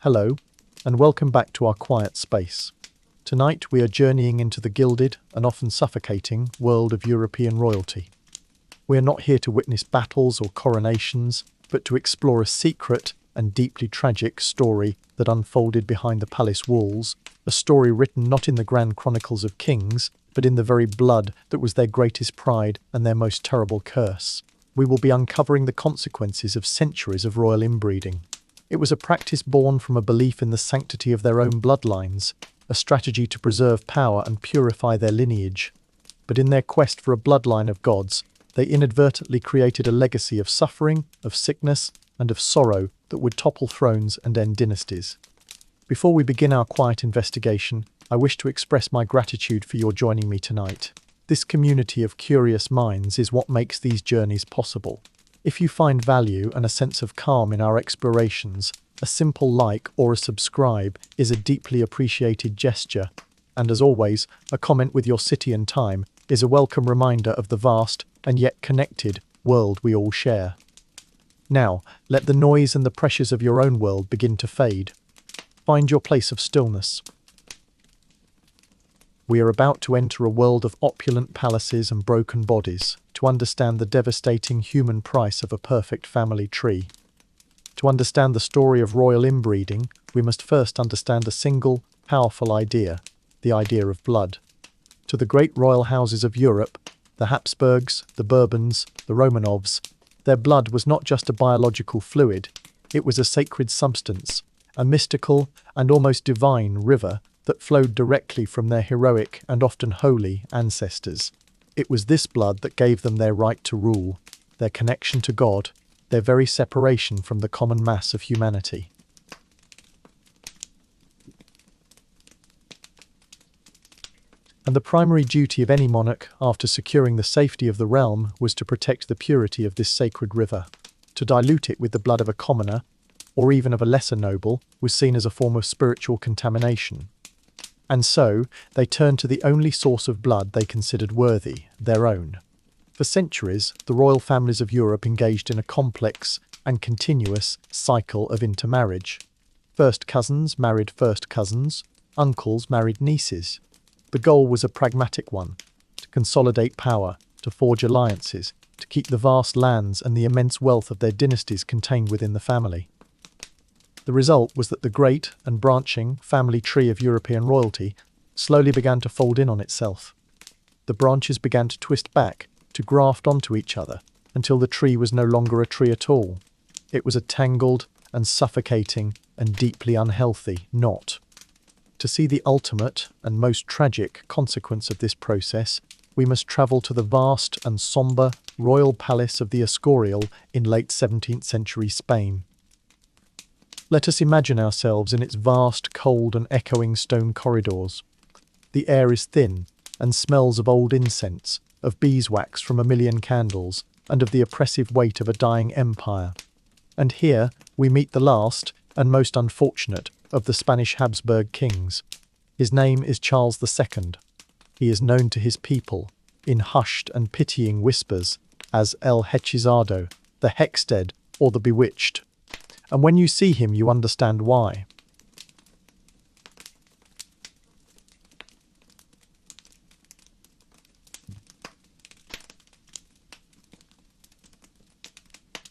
Hello, and welcome back to our quiet space. Tonight we are journeying into the gilded and often suffocating world of European royalty. We are not here to witness battles or coronations, but to explore a secret and deeply tragic story that unfolded behind the palace walls, a story written not in the grand chronicles of kings, but in the very blood that was their greatest pride and their most terrible curse. We will be uncovering the consequences of centuries of royal inbreeding. It was a practice born from a belief in the sanctity of their own bloodlines, a strategy to preserve power and purify their lineage. But in their quest for a bloodline of gods, they inadvertently created a legacy of suffering, of sickness, and of sorrow that would topple thrones and end dynasties. Before we begin our quiet investigation, I wish to express my gratitude for your joining me tonight. This community of curious minds is what makes these journeys possible. If you find value and a sense of calm in our explorations, a simple like or a subscribe is a deeply appreciated gesture, and as always, a comment with your city and time is a welcome reminder of the vast and yet connected world we all share. Now, let the noise and the pressures of your own world begin to fade. Find your place of stillness. We are about to enter a world of opulent palaces and broken bodies, to understand the devastating human price of a perfect family tree. To understand the story of royal inbreeding, we must first understand a single, powerful idea, the idea of blood. To the great royal houses of Europe, the Habsburgs, the Bourbons, the Romanovs, their blood was not just a biological fluid, it was a sacred substance, a mystical and almost divine river that flowed directly from their heroic and often holy ancestors. It was this blood that gave them their right to rule, their connection to God, their very separation from the common mass of humanity. And the primary duty of any monarch, after securing the safety of the realm, was to protect the purity of this sacred river. To dilute it with the blood of a commoner, or even of a lesser noble, was seen as a form of spiritual contamination. And so, they turned to the only source of blood they considered worthy, their own. For centuries, the royal families of Europe engaged in a complex and continuous cycle of intermarriage. First cousins married first cousins, uncles married nieces. The goal was a pragmatic one: to consolidate power, to forge alliances, to keep the vast lands and the immense wealth of their dynasties contained within the family. The result was that the great and branching family tree of European royalty slowly began to fold in on itself. The branches began to twist back, to graft onto each other, until the tree was no longer a tree at all. It was a tangled and suffocating and deeply unhealthy knot. To see the ultimate and most tragic consequence of this process, we must travel to the vast and sombre royal palace of the Escorial in late 17th century Spain. Let us imagine ourselves in its vast, cold and echoing stone corridors. The air is thin and smells of old incense, of beeswax from a million candles, and of the oppressive weight of a dying empire. And here we meet the last and most unfortunate of the Spanish Habsburg kings. His name is Charles II. He is known to his people, in hushed and pitying whispers, as El Hechizado, the Hexdead, or the Bewitched. And when you see him, you understand why.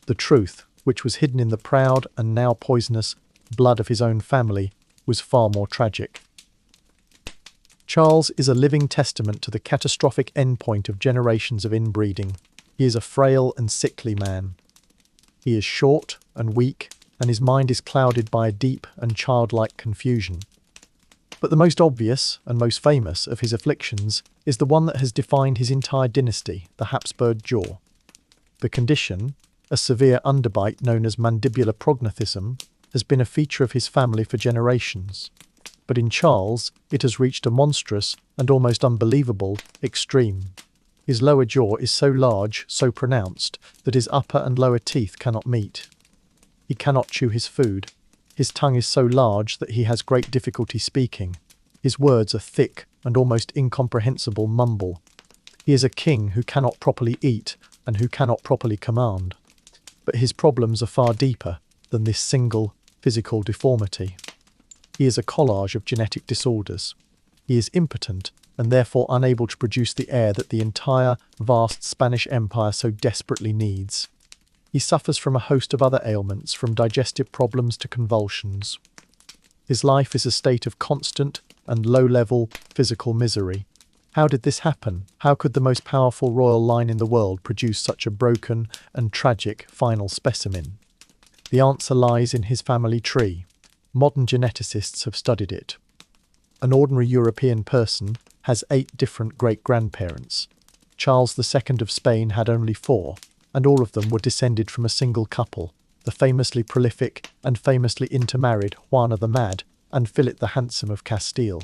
The truth, which was hidden in the proud and now poisonous blood of his own family, was far more tragic. Charles is a living testament to the catastrophic endpoint of generations of inbreeding. He is a frail and sickly man. He is short and weak, and his mind is clouded by a deep and childlike confusion. But the most obvious and most famous of his afflictions is the one that has defined his entire dynasty, the Habsburg jaw. The condition, a severe underbite known as mandibular prognathism, has been a feature of his family for generations. But in Charles, it has reached a monstrous and almost unbelievable extreme. His lower jaw is so large, so pronounced, that his upper and lower teeth cannot meet. He cannot chew his food. His tongue is so large that he has great difficulty speaking. His words are thick and almost incomprehensible mumble. He is a king who cannot properly eat and who cannot properly command. But his problems are far deeper than this single physical deformity. He is a collage of genetic disorders. He is impotent and therefore unable to produce the heir that the entire, vast Spanish Empire so desperately needs. He suffers from a host of other ailments, from digestive problems to convulsions. His life is a state of constant and low-level physical misery. How did this happen? How could the most powerful royal line in the world produce such a broken and tragic final specimen? The answer lies in his family tree. Modern geneticists have studied it. An ordinary European person has 8 different great-grandparents. Charles II of Spain had only 4, and all of them were descended from a single couple, the famously prolific and famously intermarried Juana the Mad and Philip the Handsome of Castile.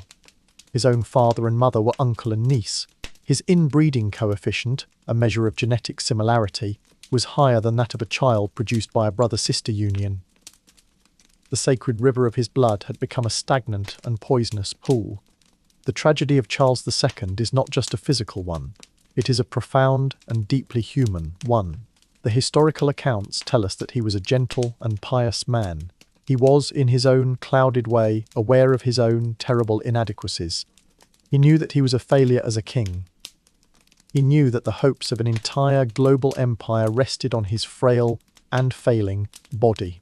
His own father and mother were uncle and niece. His inbreeding coefficient, a measure of genetic similarity, was higher than that of a child produced by a brother-sister union. The sacred river of his blood had become a stagnant and poisonous pool. The tragedy of Charles II is not just a physical one. It is a profound and deeply human one. The historical accounts tell us that he was a gentle and pious man. He was, in his own clouded way, aware of his own terrible inadequacies. He knew that he was a failure as a king. He knew that the hopes of an entire global empire rested on his frail and failing body.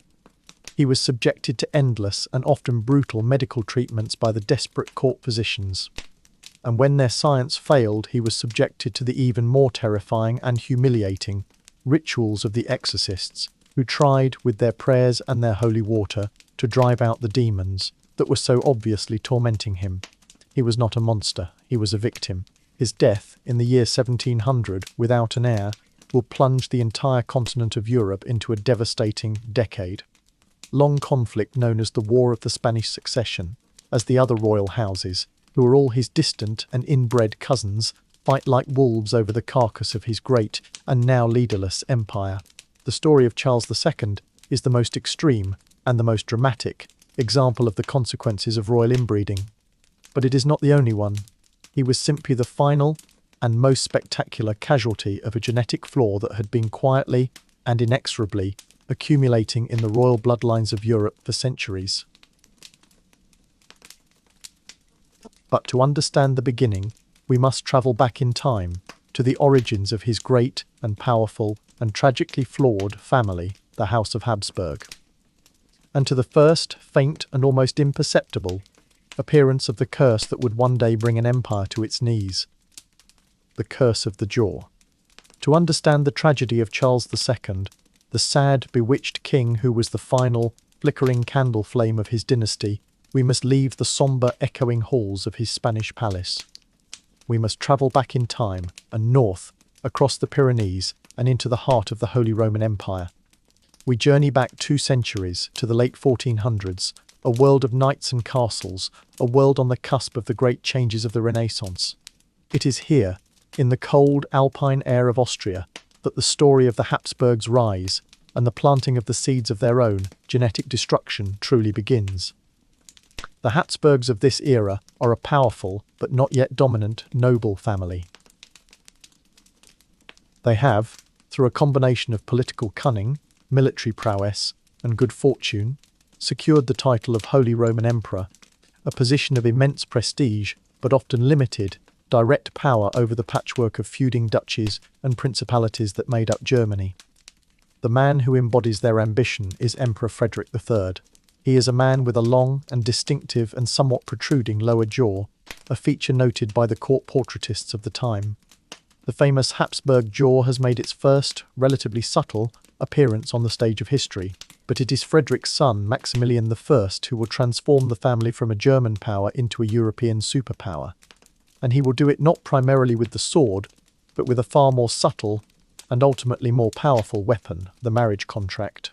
He was subjected to endless and often brutal medical treatments by the desperate court physicians. And when their science failed, he was subjected to the even more terrifying and humiliating rituals of the exorcists, who tried, with their prayers and their holy water, to drive out the demons that were so obviously tormenting him. He was not a monster, he was a victim. His death, in the year 1700, without an heir, will plunge the entire continent of Europe into a devastating decade. Long conflict known as the War of the Spanish Succession, as the other royal houses, who are all his distant and inbred cousins, fight like wolves over the carcass of his great and now leaderless empire. The story of Charles II is the most extreme and the most dramatic example of the consequences of royal inbreeding. But it is not the only one. He was simply the final and most spectacular casualty of a genetic flaw that had been quietly and inexorably accumulating in the royal bloodlines of Europe for centuries. But to understand the beginning, we must travel back in time to the origins of his great and powerful and tragically flawed family, the House of Habsburg, and to the first, faint and almost imperceptible, appearance of the curse that would one day bring an empire to its knees. The curse of the jaw. To understand the tragedy of Charles II, the sad, bewitched king who was the final, flickering candle flame of his dynasty, we must leave the sombre, echoing halls of his Spanish palace. We must travel back in time and north, across the Pyrenees and into the heart of the Holy Roman Empire. We journey back 2 centuries to the late 1400s, a world of knights and castles, a world on the cusp of the great changes of the Renaissance. It is here, in the cold, alpine air of Austria, that the story of the Habsburgs' rise and the planting of the seeds of their own genetic destruction truly begins. The Habsburgs of this era are a powerful, but not yet dominant, noble family. They have, through a combination of political cunning, military prowess, and good fortune, secured the title of Holy Roman Emperor, a position of immense prestige, but often limited, direct power over the patchwork of feuding duchies and principalities that made up Germany. The man who embodies their ambition is Emperor Frederick III. He is a man with a long and distinctive and somewhat protruding lower jaw, a feature noted by the court portraitists of the time. The famous Habsburg jaw has made its first, relatively subtle, appearance on the stage of history, but it is Frederick's son, Maximilian I, who will transform the family from a German power into a European superpower. And he will do it not primarily with the sword, but with a far more subtle and ultimately more powerful weapon, the marriage contract.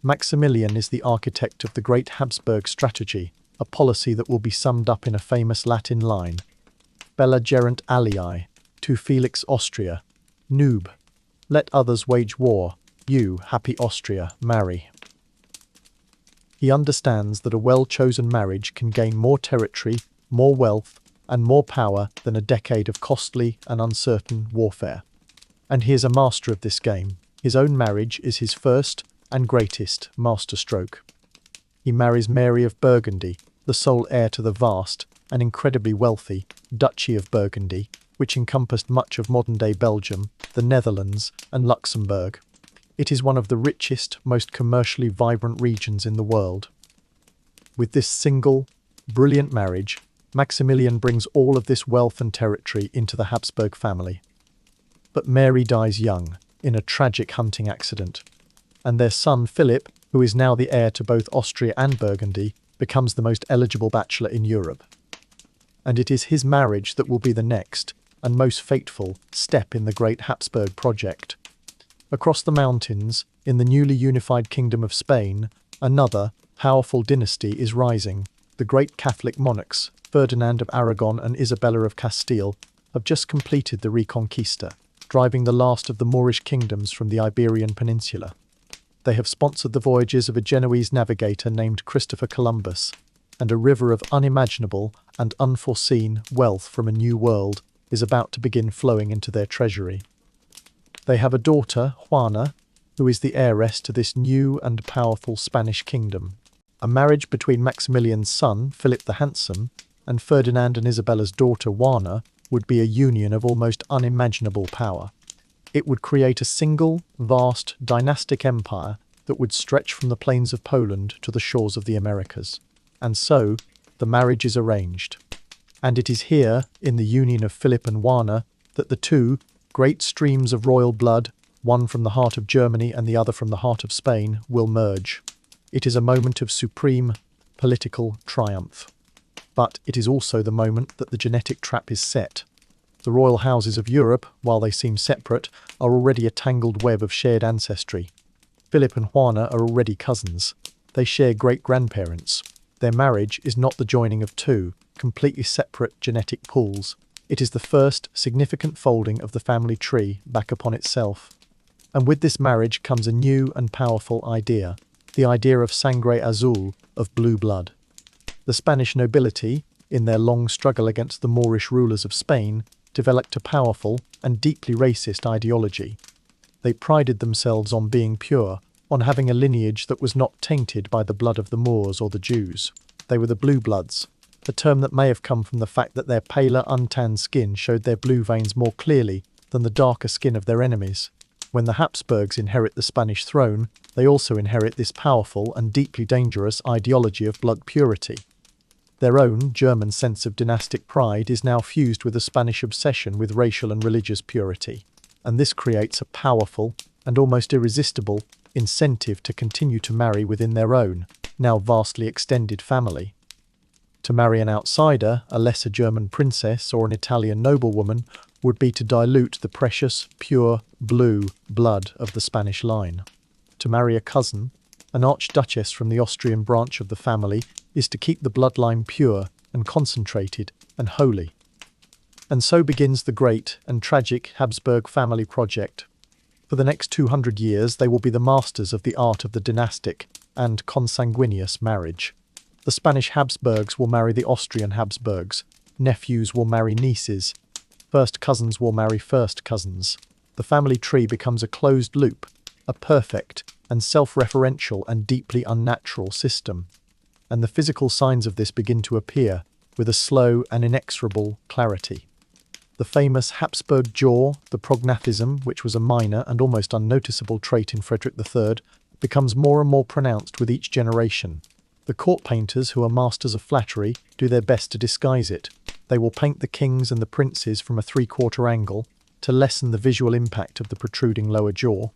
Maximilian is the architect of the great Habsburg strategy, a policy that will be summed up in a famous Latin line: Bella gerent alii, tu Felix Austria, noob. Let others wage war, you, happy Austria, marry. He understands that a well-chosen marriage can gain more territory, more wealth, and more power than a decade of costly and uncertain warfare. And he is a master of this game. His own marriage is his first and greatest masterstroke. He marries Mary of Burgundy, the sole heir to the vast and incredibly wealthy Duchy of Burgundy, which encompassed much of modern-day Belgium, the Netherlands, and Luxembourg. It is one of the richest, most commercially vibrant regions in the world. With this single, brilliant marriage, Maximilian brings all of this wealth and territory into the Habsburg family. But Mary dies young, in a tragic hunting accident, and their son Philip, who is now the heir to both Austria and Burgundy, becomes the most eligible bachelor in Europe. And it is his marriage that will be the next, and most fateful, step in the great Habsburg project. Across the mountains, in the newly unified Kingdom of Spain, another, powerful dynasty is rising. The great Catholic monarchs, Ferdinand of Aragon and Isabella of Castile, have just completed the Reconquista, driving the last of the Moorish kingdoms from the Iberian Peninsula. They have sponsored the voyages of a Genoese navigator named Christopher Columbus, and a river of unimaginable and unforeseen wealth from a new world is about to begin flowing into their treasury. They have a daughter, Juana, who is the heiress to this new and powerful Spanish kingdom. A marriage between Maximilian's son, Philip the Handsome, and Ferdinand and Isabella's daughter, Juana, would be a union of almost unimaginable power. It would create a single, vast, dynastic empire that would stretch from the plains of Poland to the shores of the Americas. And so, the marriage is arranged. And it is here, in the union of Philip and Juana, that the two great streams of royal blood, one from the heart of Germany and the other from the heart of Spain, will merge. It is a moment of supreme political triumph. But it is also the moment that the genetic trap is set. The royal houses of Europe, while they seem separate, are already a tangled web of shared ancestry. Philip and Juana are already cousins. They share great-grandparents. Their marriage is not the joining of two completely separate genetic pools. It is the first significant folding of the family tree back upon itself. And with this marriage comes a new and powerful idea, the idea of sangre azul, of blue blood. The Spanish nobility, in their long struggle against the Moorish rulers of Spain, developed a powerful and deeply racist ideology. They prided themselves on being pure, on having a lineage that was not tainted by the blood of the Moors or the Jews. They were the blue bloods, a term that may have come from the fact that their paler, untanned skin showed their blue veins more clearly than the darker skin of their enemies. When the Habsburgs inherit the Spanish throne, they also inherit this powerful and deeply dangerous ideology of blood purity. Their own German sense of dynastic pride is now fused with a Spanish obsession with racial and religious purity, and this creates a powerful and almost irresistible incentive to continue to marry within their own, now vastly extended family. To marry an outsider, a lesser German princess or an Italian noblewoman, would be to dilute the precious, pure, blue blood of the Spanish line. To marry a cousin, an archduchess from the Austrian branch of the family, is to keep the bloodline pure and concentrated and holy. And so begins the great and tragic Habsburg family project. For the next 200 years, they will be the masters of the art of the dynastic and consanguineous marriage. The Spanish Habsburgs will marry the Austrian Habsburgs, nephews will marry nieces, first cousins will marry first cousins. The family tree becomes a closed loop, a perfect and self-referential and deeply unnatural system. And the physical signs of this begin to appear with a slow and inexorable clarity. The famous Habsburg jaw, the prognathism, which was a minor and almost unnoticeable trait in Frederick III, becomes more and more pronounced with each generation. The court painters, who are masters of flattery, do their best to disguise it. They will paint the kings and the princes from a three-quarter angle to lessen the visual impact of the protruding lower jaw.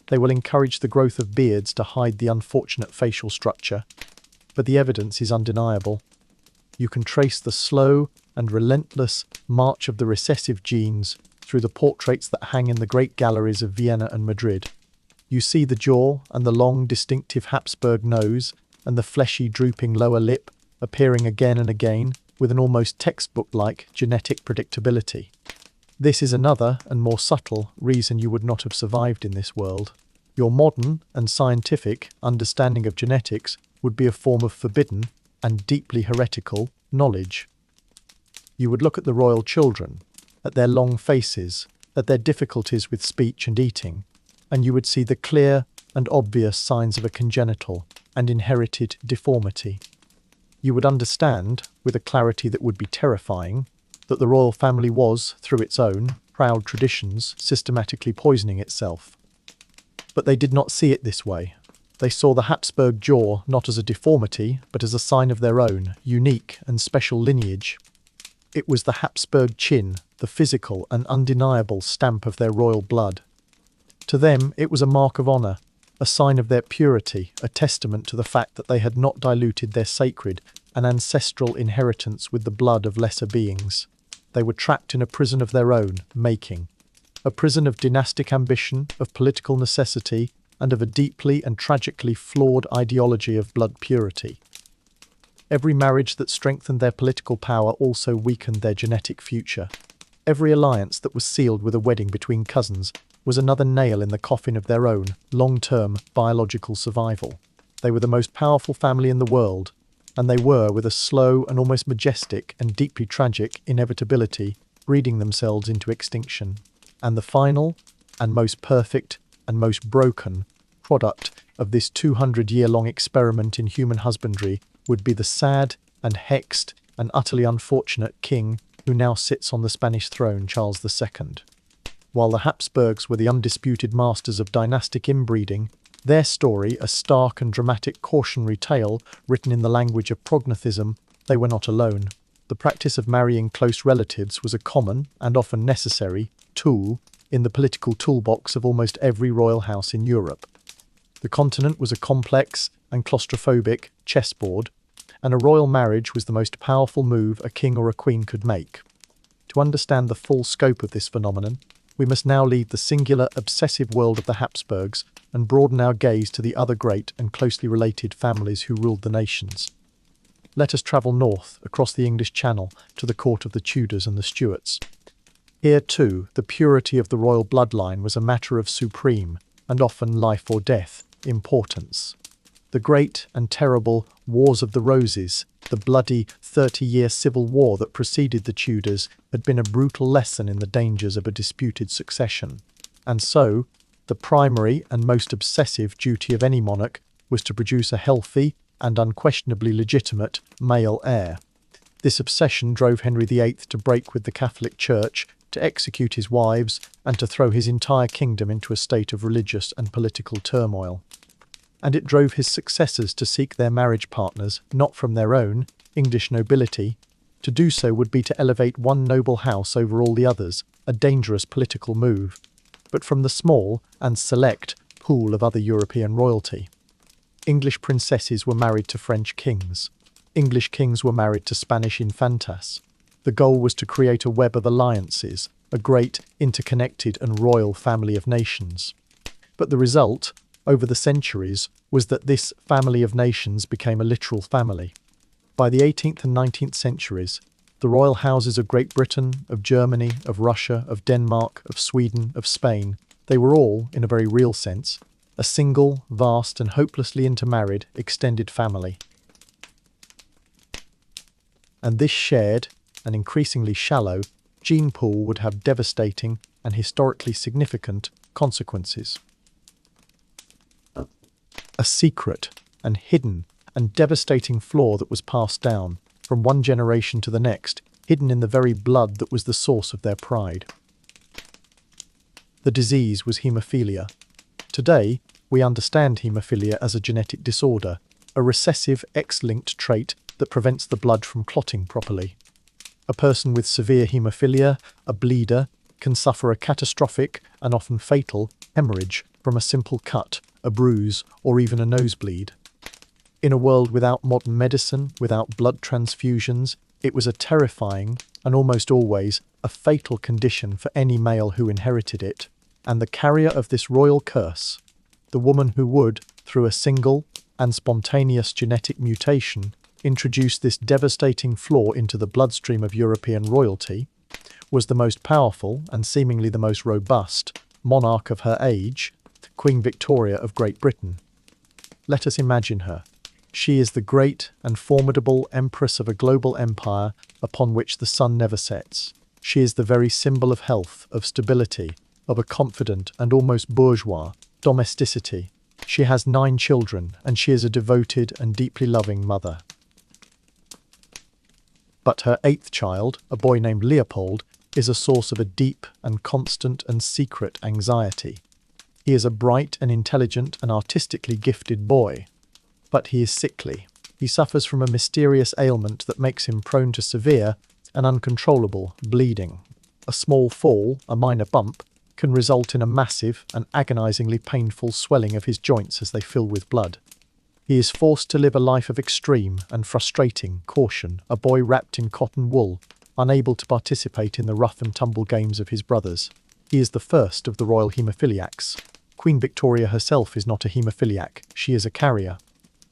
They will encourage the growth of beards to hide the unfortunate facial structure. But the evidence is undeniable. You can trace the slow and relentless march of the recessive genes through the portraits that hang in the great galleries of Vienna and Madrid. You see the jaw and the long, distinctive Habsburg nose and the fleshy, drooping lower lip appearing again and again with an almost textbook-like genetic predictability. This is another and more subtle reason you would not have survived in this world. Your modern and scientific understanding of genetics would be a form of forbidden and deeply heretical knowledge. You would look at the royal children, at their long faces, at their difficulties with speech and eating, and you would see the clear and obvious signs of a congenital, and inherited deformity. You would understand, with a clarity that would be terrifying, that the royal family was, through its own proud traditions, systematically poisoning itself. But they did not see it this way. They saw the Habsburg jaw not as a deformity, but as a sign of their own, unique and special lineage. It was the Habsburg chin, the physical and undeniable stamp of their royal blood. To them, it was a mark of honour, a sign of their purity, a testament to the fact that they had not diluted their sacred and ancestral inheritance with the blood of lesser beings. They were trapped in a prison of their own making, a prison of dynastic ambition, of political necessity, and of a deeply and tragically flawed ideology of blood purity. Every marriage that strengthened their political power also weakened their genetic future. Every alliance that was sealed with a wedding between cousins was another nail in the coffin of their own long-term biological survival. They were the most powerful family in the world, and they were, with a slow and almost majestic and deeply tragic inevitability, breeding themselves into extinction. And the final, and most perfect, and most broken product of this 200-year-long experiment in human husbandry would be the sad and hexed and utterly unfortunate king who now sits on the Spanish throne, Charles II. While the Habsburgs were the undisputed masters of dynastic inbreeding, their story, a stark and dramatic cautionary tale written in the language of prognostism, they were not alone. The practice of marrying close relatives was a common, and often necessary, tool in the political toolbox of almost every royal house in Europe. The continent was a complex and claustrophobic chessboard, and a royal marriage was the most powerful move a king or a queen could make. To understand the full scope of this phenomenon, we must now leave the singular, obsessive world of the Habsburgs and broaden our gaze to the other great and closely related families who ruled the nations. Let us travel north, across the English Channel, to the court of the Tudors and the Stuarts. Here, too, the purity of the royal bloodline was a matter of supreme, and often life or death, importance. The great and terrible Wars of the Roses, the bloody 30-year civil war that preceded the Tudors, had been a brutal lesson in the dangers of a disputed succession. And so, the primary and most obsessive duty of any monarch was to produce a healthy and unquestionably legitimate male heir. This obsession drove Henry VIII to break with the Catholic Church, to execute his wives, and to throw his entire kingdom into a state of religious and political turmoil. And it drove his successors to seek their marriage partners, not from their own English nobility. To do so would be to elevate one noble house over all the others, a dangerous political move, but from the small and select pool of other European royalty. English princesses were married to French kings. English kings were married to Spanish infantas. The goal was to create a web of alliances, a great, interconnected and royal family of nations. But the result, over the centuries, was that this family of nations became a literal family. By the 18th and 19th centuries, the royal houses of Great Britain, of Germany, of Russia, of Denmark, of Sweden, of Spain, they were all, in a very real sense, a single, vast and hopelessly intermarried, extended family. And this shared, and increasingly shallow, gene pool would have devastating and historically significant consequences. A secret and hidden and devastating flaw that was passed down from one generation to the next, hidden in the very blood that was the source of their pride. The disease was haemophilia. Today, we understand haemophilia as a genetic disorder, a recessive X-linked trait that prevents the blood from clotting properly. A person with severe haemophilia, a bleeder, can suffer a catastrophic and often fatal hemorrhage from a simple cut, a bruise, or even a nosebleed. In a world without modern medicine, without blood transfusions, it was a terrifying, and almost always, a fatal condition for any male who inherited it, and the carrier of this royal curse, the woman who would, through a single and spontaneous genetic mutation, introduce this devastating flaw into the bloodstream of European royalty, was the most powerful and seemingly the most robust monarch of her age, Queen Victoria of Great Britain. Let us imagine her. She is the great and formidable empress of a global empire upon which the sun never sets. She is the very symbol of health, of stability, of a confident and almost bourgeois domesticity. She has 9 children, and she is a devoted and deeply loving mother. But her 8th child, a boy named Leopold, is a source of a deep and constant and secret anxiety. He is a bright and intelligent and artistically gifted boy, but he is sickly. He suffers from a mysterious ailment that makes him prone to severe and uncontrollable bleeding. A small fall, a minor bump, can result in a massive and agonizingly painful swelling of his joints as they fill with blood. He is forced to live a life of extreme and frustrating caution, a boy wrapped in cotton wool, unable to participate in the rough and tumble games of his brothers. He is the first of the royal haemophiliacs. Queen Victoria herself is not a haemophiliac, she is a carrier.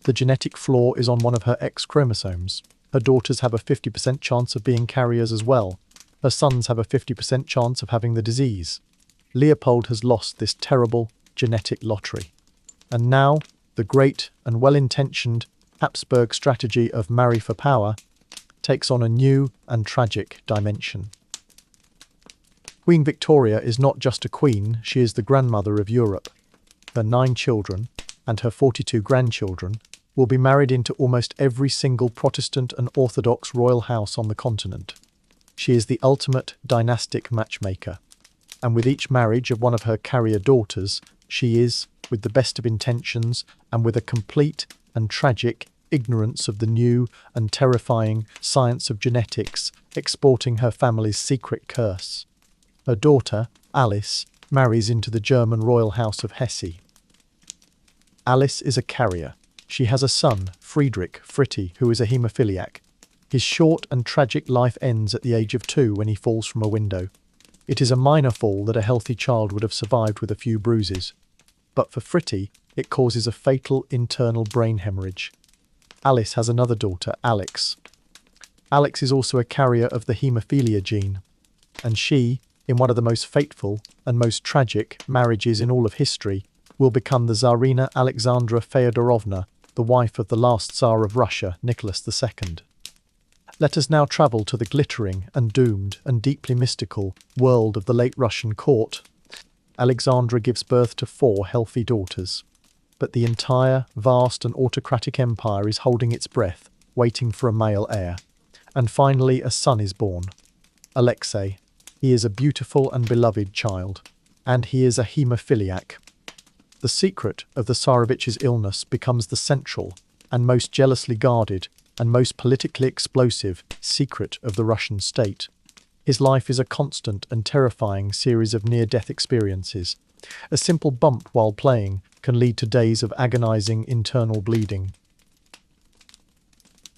The genetic flaw is on one of her X chromosomes. Her daughters have a 50% chance of being carriers as well. Her sons have a 50% chance of having the disease. Leopold has lost this terrible genetic lottery. And now, the great and well-intentioned Habsburg strategy of marry for power takes on a new and tragic dimension. Queen Victoria is not just a queen, she is the grandmother of Europe. Her 9 children, and her 42 grandchildren, will be married into almost every single Protestant and Orthodox royal house on the continent. She is the ultimate dynastic matchmaker. And with each marriage of one of her carrier daughters, she is, with the best of intentions and with a complete and tragic ignorance of the new and terrifying science of genetics, exporting her family's secret curse. Her daughter, Alice, marries into the German royal house of Hesse. Alice is a carrier. She has a son, Friedrich Fritti, who is a haemophiliac. His short and tragic life ends at the age of 2 when he falls from a window. It is a minor fall that a healthy child would have survived with a few bruises. But for Fritti, it causes a fatal internal brain hemorrhage. Alice has another daughter, Alex. Alex is also a carrier of the haemophilia gene, and she, in one of the most fateful and most tragic marriages in all of history, will become the Tsarina Alexandra Feodorovna, the wife of the last Tsar of Russia, Nicholas II. Let us now travel to the glittering and doomed and deeply mystical world of the late Russian court. Alexandra gives birth to 4 healthy daughters, but the entire, vast and autocratic empire is holding its breath, waiting for a male heir. And finally a son is born. Alexei. He is a beautiful and beloved child, and he is a haemophiliac. The secret of the Tsarevich's illness becomes the central and most jealously guarded and most politically explosive secret of the Russian state. His life is a constant and terrifying series of near-death experiences. A simple bump while playing can lead to days of agonizing internal bleeding.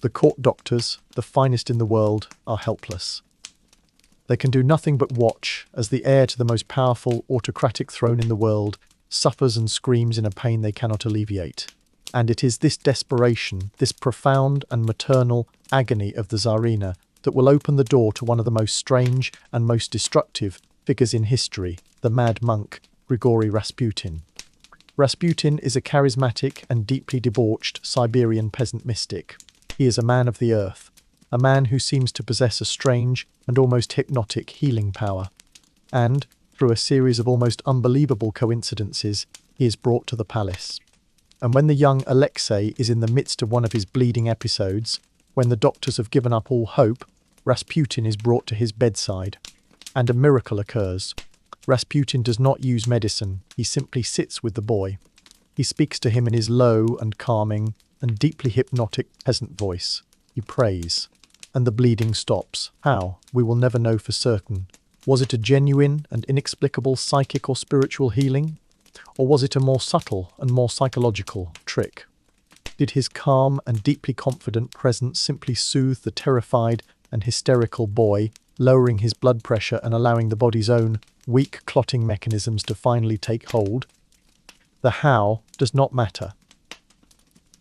The court doctors, the finest in the world, are helpless. They can do nothing but watch as the heir to the most powerful autocratic throne in the world suffers and screams in a pain they cannot alleviate. And it is this desperation, this profound and maternal agony of the Tsarina that will open the door to one of the most strange and most destructive figures in history, the mad monk, Grigory Rasputin. Rasputin is a charismatic and deeply debauched Siberian peasant mystic. He is a man of the earth, a man who seems to possess a strange and almost hypnotic healing power. And, through a series of almost unbelievable coincidences, he is brought to the palace. And when the young Alexei is in the midst of one of his bleeding episodes, when the doctors have given up all hope, Rasputin is brought to his bedside. And a miracle occurs. Rasputin does not use medicine, he simply sits with the boy. He speaks to him in his low and calming and deeply hypnotic peasant voice. He prays. And the bleeding stops. How? We will never know for certain. Was it a genuine and inexplicable psychic or spiritual healing? Or was it a more subtle and more psychological trick? Did his calm and deeply confident presence simply soothe the terrified and hysterical boy, lowering his blood pressure and allowing the body's own weak clotting mechanisms to finally take hold? The how does not matter.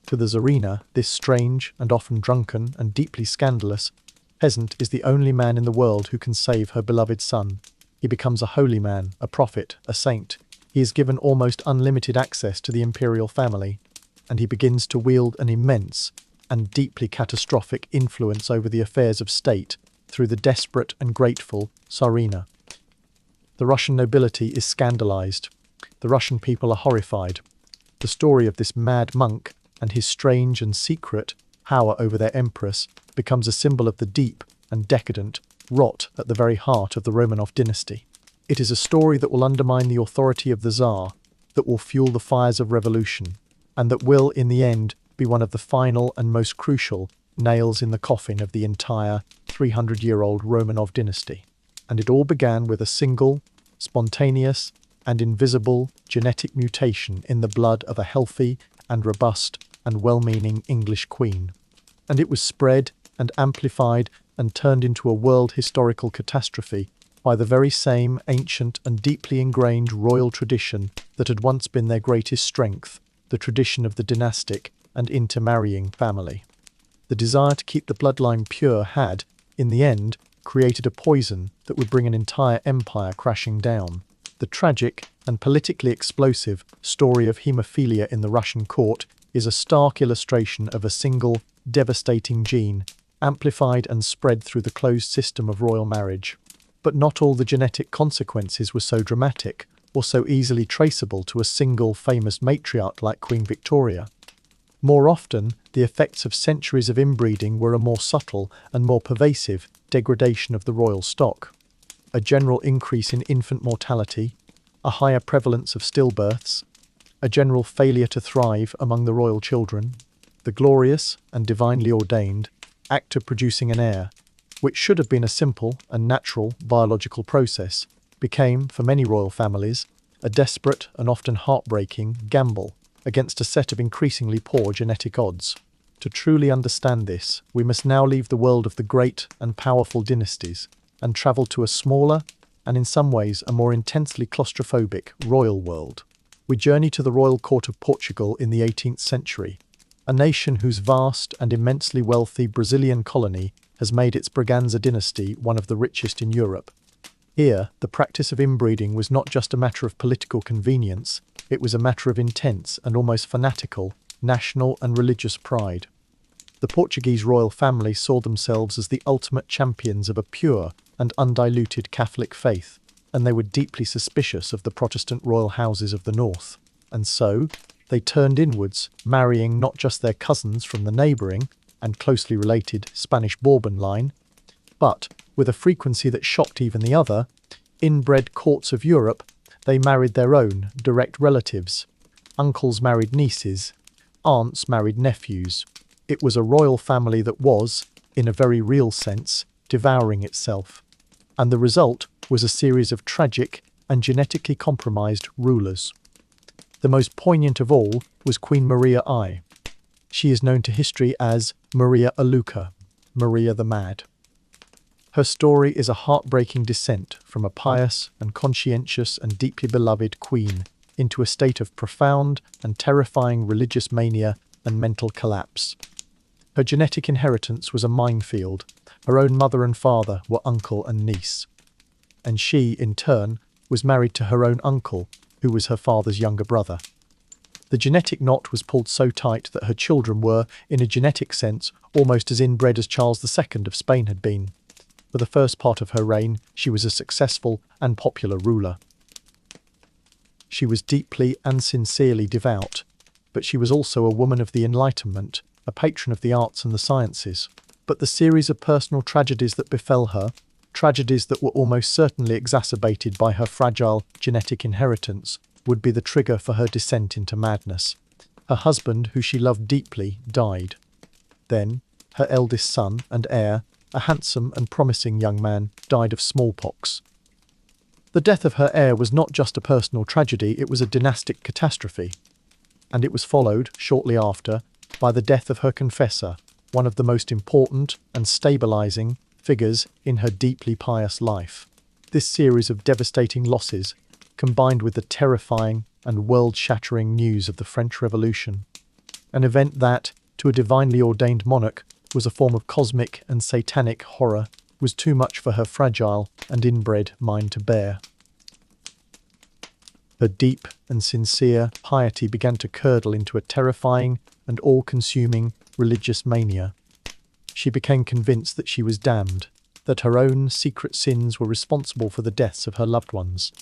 To the Tsarina, this strange and often drunken and deeply scandalous peasant is the only man in the world who can save her beloved son. He becomes a holy man, a prophet, a saint. He is given almost unlimited access to the imperial family, and he begins to wield an immense and deeply catastrophic influence over the affairs of state through the desperate and grateful Tsarina. The Russian nobility is scandalized. The Russian people are horrified. The story of this mad monk and his strange and secret power over their empress becomes a symbol of the deep and decadent rot at the very heart of the Romanov dynasty. It is a story that will undermine the authority of the Tsar, that will fuel the fires of revolution, and that will, in the end, be one of the final and most crucial nails in the coffin of the entire 300-year-old Romanov dynasty. And it all began with a single, spontaneous, and invisible genetic mutation in the blood of a healthy and robust and well-meaning English queen. And it was spread and amplified and turned into a world historical catastrophe by the very same ancient and deeply ingrained royal tradition that had once been their greatest strength, the tradition of the dynastic and intermarrying family. The desire to keep the bloodline pure had, in the end, created a poison that would bring an entire empire crashing down. The tragic and politically explosive story of haemophilia in the Russian court is a stark illustration of a single, devastating gene, amplified and spread through the closed system of royal marriage. But not all the genetic consequences were so dramatic or so easily traceable to a single famous matriarch like Queen Victoria. More often, the effects of centuries of inbreeding were a more subtle and more pervasive degradation of the royal stock. A general increase in infant mortality, a higher prevalence of stillbirths, a general failure to thrive among the royal children, the glorious and divinely ordained act of producing an heir, which should have been a simple and natural biological process, became, for many royal families, a desperate and often heartbreaking gamble against a set of increasingly poor genetic odds. To truly understand this, we must now leave the world of the great and powerful dynasties and travel to a smaller and in some ways a more intensely claustrophobic royal world. We journey to the royal court of Portugal in the 18th century, a nation whose vast and immensely wealthy Brazilian colony has made its Braganza dynasty one of the richest in Europe. Here, the practice of inbreeding was not just a matter of political convenience, it was a matter of intense and almost fanatical national and religious pride. The Portuguese royal family saw themselves as the ultimate champions of a pure and undiluted Catholic faith, and they were deeply suspicious of the Protestant royal houses of the north. And so, they turned inwards, marrying not just their cousins from the neighbouring and closely related Spanish Bourbon line, but, with a frequency that shocked even the other, inbred courts of Europe, they married their own direct relatives. Uncles married nieces, aunts married nephews. It was a royal family that was, in a very real sense, devouring itself. And the result was a series of tragic and genetically compromised rulers. The most poignant of all was Queen Maria I. She is known to history as Maria a Luca, Maria the Mad. Her story is a heartbreaking descent from a pious and conscientious and deeply beloved queen into a state of profound and terrifying religious mania and mental collapse. Her genetic inheritance was a minefield. Her own mother and father were uncle and niece. And she, in turn, was married to her own uncle, who was her father's younger brother. The genetic knot was pulled so tight that her children were, in a genetic sense, almost as inbred as Charles II of Spain had been. For the first part of her reign, she was a successful and popular ruler. She was deeply and sincerely devout, but she was also a woman of the Enlightenment, a patron of the arts and the sciences. But the series of personal tragedies that befell her, tragedies that were almost certainly exacerbated by her fragile genetic inheritance, would be the trigger for her descent into madness. Her husband, who she loved deeply, died. Then, her eldest son and heir, a handsome and promising young man, died of smallpox. The death of her heir was not just a personal tragedy, it was a dynastic catastrophe. And it was followed, shortly after, by the death of her confessor, one of the most important and stabilizing figures in her deeply pious life. This series of devastating losses, combined with the terrifying and world-shattering news of the French Revolution, an event that, to a divinely ordained monarch, was a form of cosmic and satanic horror, was too much for her fragile and inbred mind to bear. Her deep and sincere piety began to curdle into a terrifying and all-consuming religious mania. She became convinced that she was damned, that her own secret sins were responsible for the deaths of her loved ones.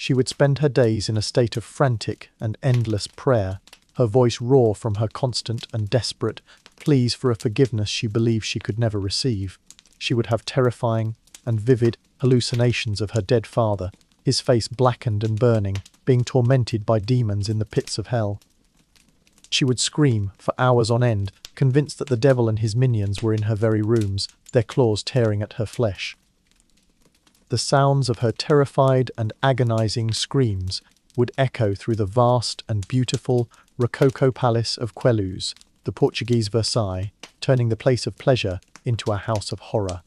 She would spend her days in a state of frantic and endless prayer, her voice raw from her constant and desperate pleas for a forgiveness she believed she could never receive. She would have terrifying and vivid hallucinations of her dead father, his face blackened and burning, being tormented by demons in the pits of hell. She would scream for hours on end, convinced that the devil and his minions were in her very rooms, their claws tearing at her flesh. The sounds of her terrified and agonizing screams would echo through the vast and beautiful Rococo Palace of Queluz, the Portuguese Versailles, turning the place of pleasure into a house of horror.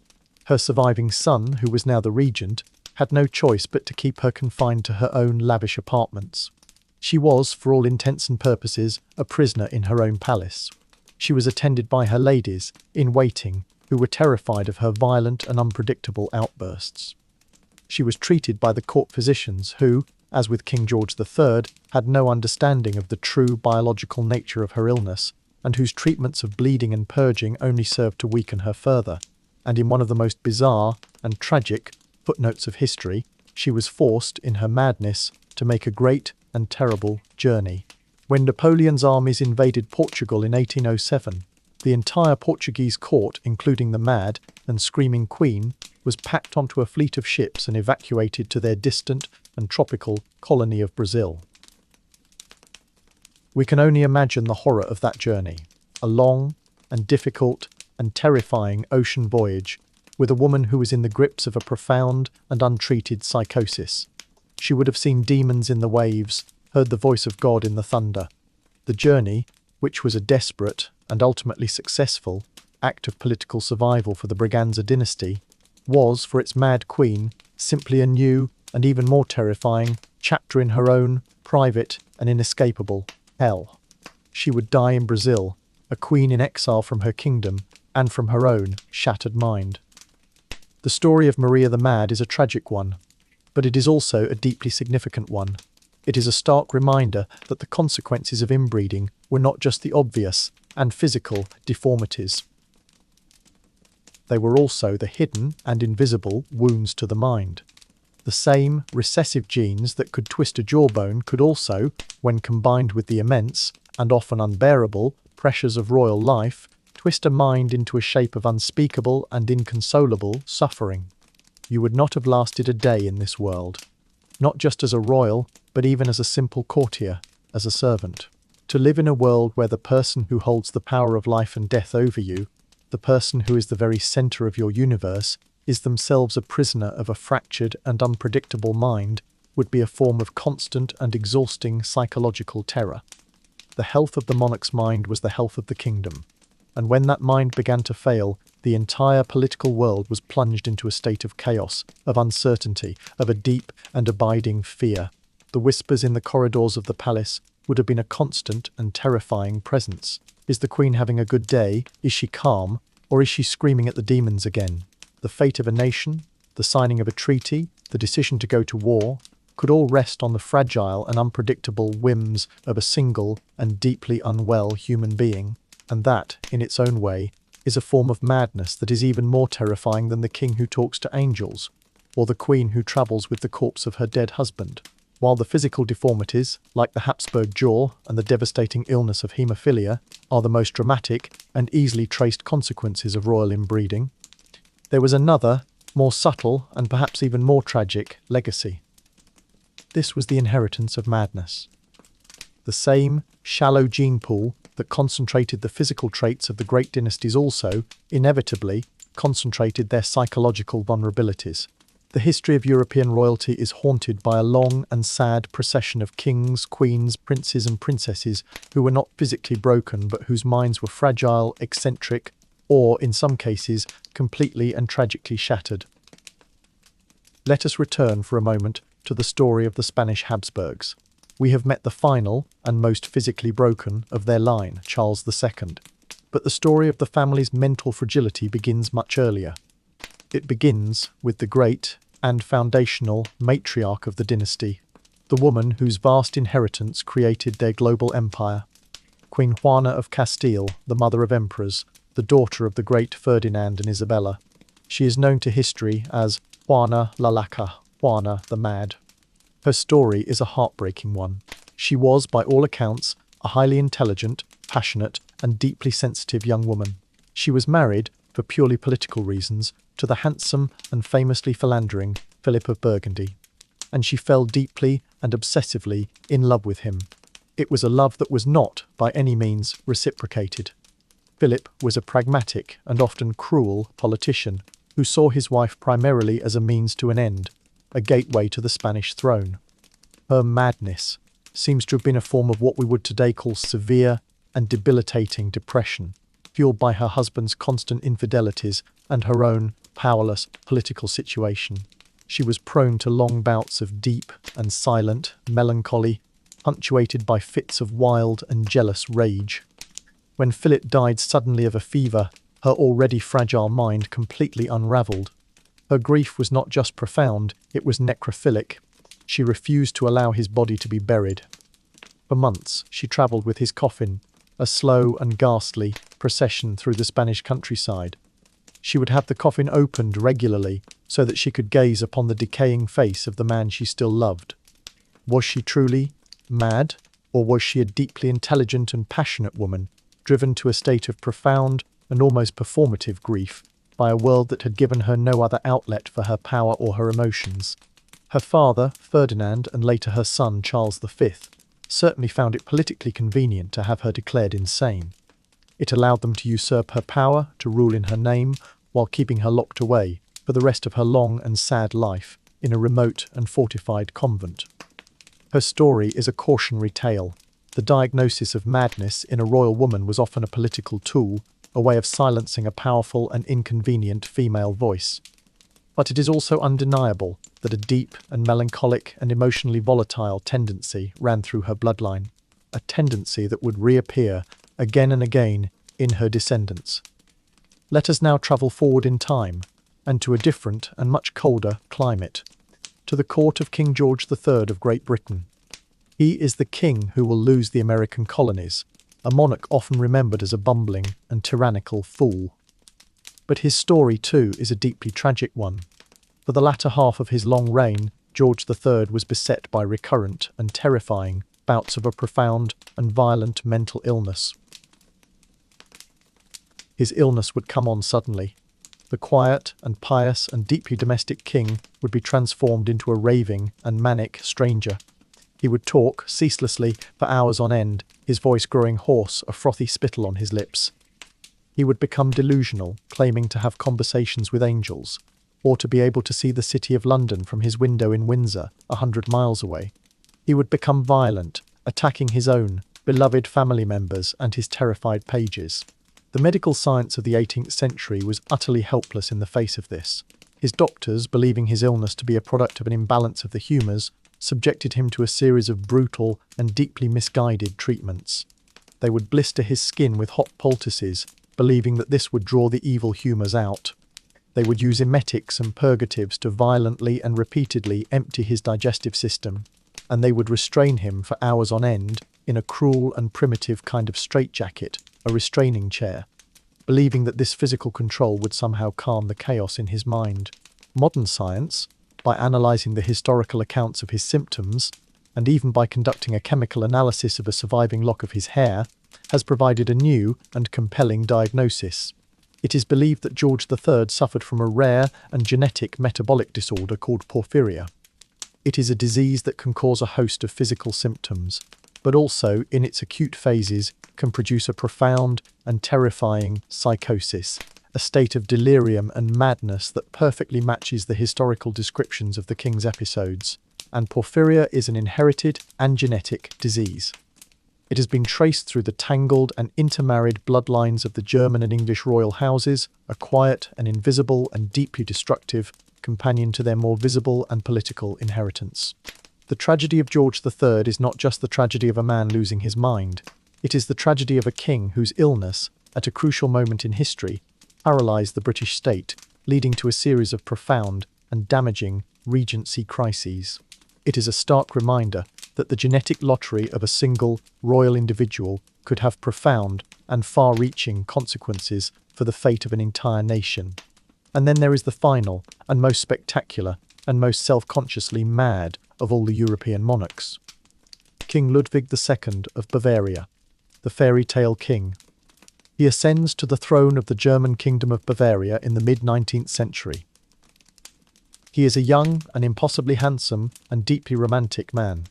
Her surviving son, who was now the regent, had no choice but to keep her confined to her own lavish apartments. She was, for all intents and purposes, a prisoner in her own palace. She was attended by her ladies, in waiting, who were terrified of her violent and unpredictable outbursts. She was treated by the court physicians who, as with King George III, had no understanding of the true biological nature of her illness, and whose treatments of bleeding and purging only served to weaken her further. And in one of the most bizarre and tragic footnotes of history, she was forced, in her madness, to make a great and terrible journey. When Napoleon's armies invaded Portugal in 1807, the entire Portuguese court, including the mad and screaming queen, was packed onto a fleet of ships and evacuated to their distant and tropical colony of Brazil. We can only imagine the horror of that journey, a long and difficult and terrifying ocean voyage with a woman who was in the grips of a profound and untreated psychosis. She would have seen demons in the waves, heard the voice of God in the thunder. The journey, which was a desperate and ultimately successful act of political survival for the Braganza dynasty, was, for its mad queen, simply a new and even more terrifying chapter in her own private and inescapable hell. She would die in Brazil, a queen in exile from her kingdom and from her own shattered mind. The story of Maria the Mad is a tragic one, but it is also a deeply significant one. It is a stark reminder that the consequences of inbreeding were not just the obvious and physical deformities. They were also the hidden and invisible wounds to the mind. The same recessive genes that could twist a jawbone could also, when combined with the immense, and often unbearable, pressures of royal life, twist a mind into a shape of unspeakable and inconsolable suffering. You would not have lasted a day in this world, not just as a royal, but even as a simple courtier, as a servant. To live in a world where the person who holds the power of life and death over you, the person who is the very center of your universe, is themselves a prisoner of a fractured and unpredictable mind, would be a form of constant and exhausting psychological terror. The health of the monarch's mind was the health of the kingdom, and when that mind began to fail, the entire political world was plunged into a state of chaos, of uncertainty, of a deep and abiding fear. The whispers in the corridors of the palace would have been a constant and terrifying presence. Is the queen having a good day? Is she calm? Or is she screaming at the demons again? The fate of a nation, the signing of a treaty, the decision to go to war, could all rest on the fragile and unpredictable whims of a single and deeply unwell human being. And that, in its own way, is a form of madness that is even more terrifying than the king who talks to angels, or the queen who travels with the corpse of her dead husband. While the physical deformities, like the Habsburg jaw and the devastating illness of haemophilia, are the most dramatic and easily traced consequences of royal inbreeding, there was another, more subtle and perhaps even more tragic, legacy. This was the inheritance of madness. The same shallow gene pool that concentrated the physical traits of the great dynasties also, inevitably, concentrated their psychological vulnerabilities. The history of European royalty is haunted by a long and sad procession of kings, queens, princes and princesses who were not physically broken but whose minds were fragile, eccentric, or, in some cases, completely and tragically shattered. Let us return for a moment to the story of the Spanish Habsburgs. We have met the final and most physically broken of their line, Charles II. But the story of the family's mental fragility begins much earlier. It begins with the great and foundational matriarch of the dynasty, the woman whose vast inheritance created their global empire. Queen Juana of Castile, the mother of emperors, the daughter of the great Ferdinand and Isabella. She is known to history as Juana la Loca, Juana the Mad. Her story is a heartbreaking one. She was, by all accounts, a highly intelligent, passionate, and deeply sensitive young woman. She was married, for purely political reasons, to the handsome and famously philandering Philip of Burgundy, and she fell deeply and obsessively in love with him. It was a love that was not, by any means, reciprocated. Philip was a pragmatic and often cruel politician who saw his wife primarily as a means to an end, a gateway to the Spanish throne. Her madness seems to have been a form of what we would today call severe and debilitating depression, fueled by her husband's constant infidelities and her own powerless political situation. She was prone to long bouts of deep and silent melancholy, punctuated by fits of wild and jealous rage. When Philip died suddenly of a fever, her already fragile mind completely unravelled. Her grief was not just profound, it was necrophilic. She refused to allow his body to be buried. For months, she travelled with his coffin, a slow and ghastly procession through the Spanish countryside. She would have the coffin opened regularly so that she could gaze upon the decaying face of the man she still loved. Was she truly mad, or was she a deeply intelligent and passionate woman, driven to a state of profound and almost performative grief by a world that had given her no other outlet for her power or her emotions? Her father, Ferdinand, and later her son, Charles V, certainly found it politically convenient to have her declared insane. It allowed them to usurp her power, to rule in her name, while keeping her locked away, for the rest of her long and sad life, in a remote and fortified convent. Her story is a cautionary tale. The diagnosis of madness in a royal woman was often a political tool, a way of silencing a powerful and inconvenient female voice. But it is also undeniable that a deep and melancholic and emotionally volatile tendency ran through her bloodline, a tendency that would reappear again and again in her descendants. Let us now travel forward in time, and to a different and much colder climate, to the court of King George III of Great Britain. He is the king who will lose the American colonies, a monarch often remembered as a bumbling and tyrannical fool. But his story, too, is a deeply tragic one. For the latter half of his long reign, George III was beset by recurrent and terrifying bouts of a profound and violent mental illness. His illness would come on suddenly. The quiet and pious and deeply domestic king would be transformed into a raving and manic stranger. He would talk ceaselessly for hours on end, his voice growing hoarse, a frothy spittle on his lips. He would become delusional, claiming to have conversations with angels, or to be able to see the city of London from his window in Windsor, 100 miles away. He would become violent, attacking his own beloved family members and his terrified pages. The medical science of the 18th century was utterly helpless in the face of this. His doctors, believing his illness to be a product of an imbalance of the humours, subjected him to a series of brutal and deeply misguided treatments. They would blister his skin with hot poultices, believing that this would draw the evil humours out. They would use emetics and purgatives to violently and repeatedly empty his digestive system, and they would restrain him for hours on end in a cruel and primitive kind of straitjacket, a restraining chair, believing that this physical control would somehow calm the chaos in his mind. Modern science, by analysing the historical accounts of his symptoms, and even by conducting a chemical analysis of a surviving lock of his hair, has provided a new and compelling diagnosis. It is believed that George III suffered from a rare and genetic metabolic disorder called porphyria. It is a disease that can cause a host of physical symptoms, but also, in its acute phases, can produce a profound and terrifying psychosis, a state of delirium and madness that perfectly matches the historical descriptions of the king's episodes. And porphyria is an inherited and genetic disease. It has been traced through the tangled and intermarried bloodlines of the German and English royal houses, a quiet and invisible and deeply destructive companion to their more visible and political inheritance. The tragedy of George III is not just the tragedy of a man losing his mind. It is the tragedy of a king whose illness, at a crucial moment in history, paralysed the British state, leading to a series of profound and damaging regency crises. It is a stark reminder that the genetic lottery of a single royal individual could have profound and far-reaching consequences for the fate of an entire nation. And then there is the final and most spectacular and most self-consciously mad of all the European monarchs. King Ludwig II of Bavaria, the fairy tale king. He ascends to the throne of the German Kingdom of Bavaria in the mid-19th century. He is a young and impossibly handsome and deeply romantic man.